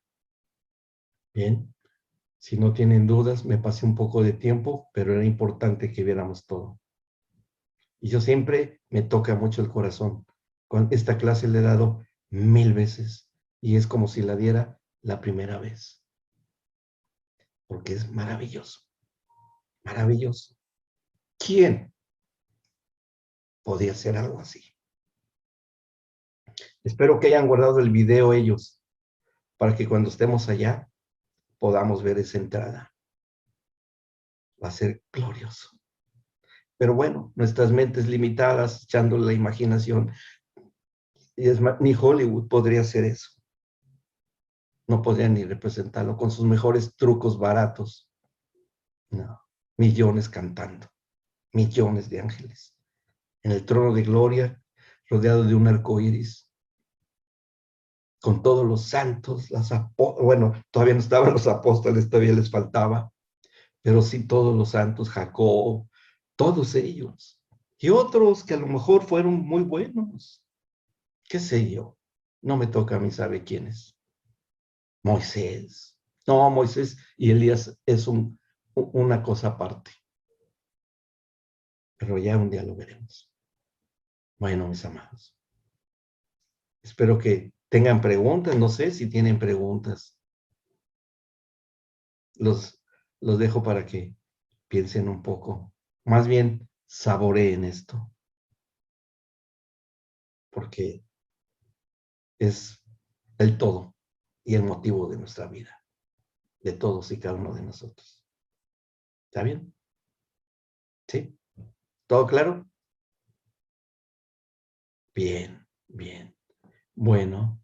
Bien, si no tienen dudas, me pasé un poco de tiempo, pero era importante que viéramos todo. Y yo siempre me toca mucho el corazón Esta clase la he dado 1000 veces y es como si la diera la primera vez, porque es maravilloso, maravilloso. ¿Quién podía hacer algo así? Espero que hayan guardado el video ellos, para que cuando estemos allá podamos ver esa entrada. Va a ser glorioso. Pero bueno, nuestras mentes limitadas, echando la imaginación, y es más, ni Hollywood podría hacer eso. No podría ni representarlo con sus mejores trucos baratos. No, millones cantando, millones de ángeles. En el trono de gloria, rodeado de un arco iris, con todos los santos, bueno, todavía no estaban los apóstoles, todavía les faltaba, pero sí todos los santos, Jacob, todos ellos. Y otros que a lo mejor fueron muy buenos, qué sé yo, no me toca a mí saber quiénes. Moisés. No, Moisés y Elías es una cosa aparte, pero ya un día lo veremos. Bueno, mis amados, espero que tengan preguntas, no sé si tienen preguntas. Los, los dejo para que piensen un poco, más bien saboreen esto, porque es el todo y el motivo de nuestra vida, de todos y cada uno de nosotros. ¿Está bien? ¿Sí? ¿Todo claro? Bien, bien. Bueno.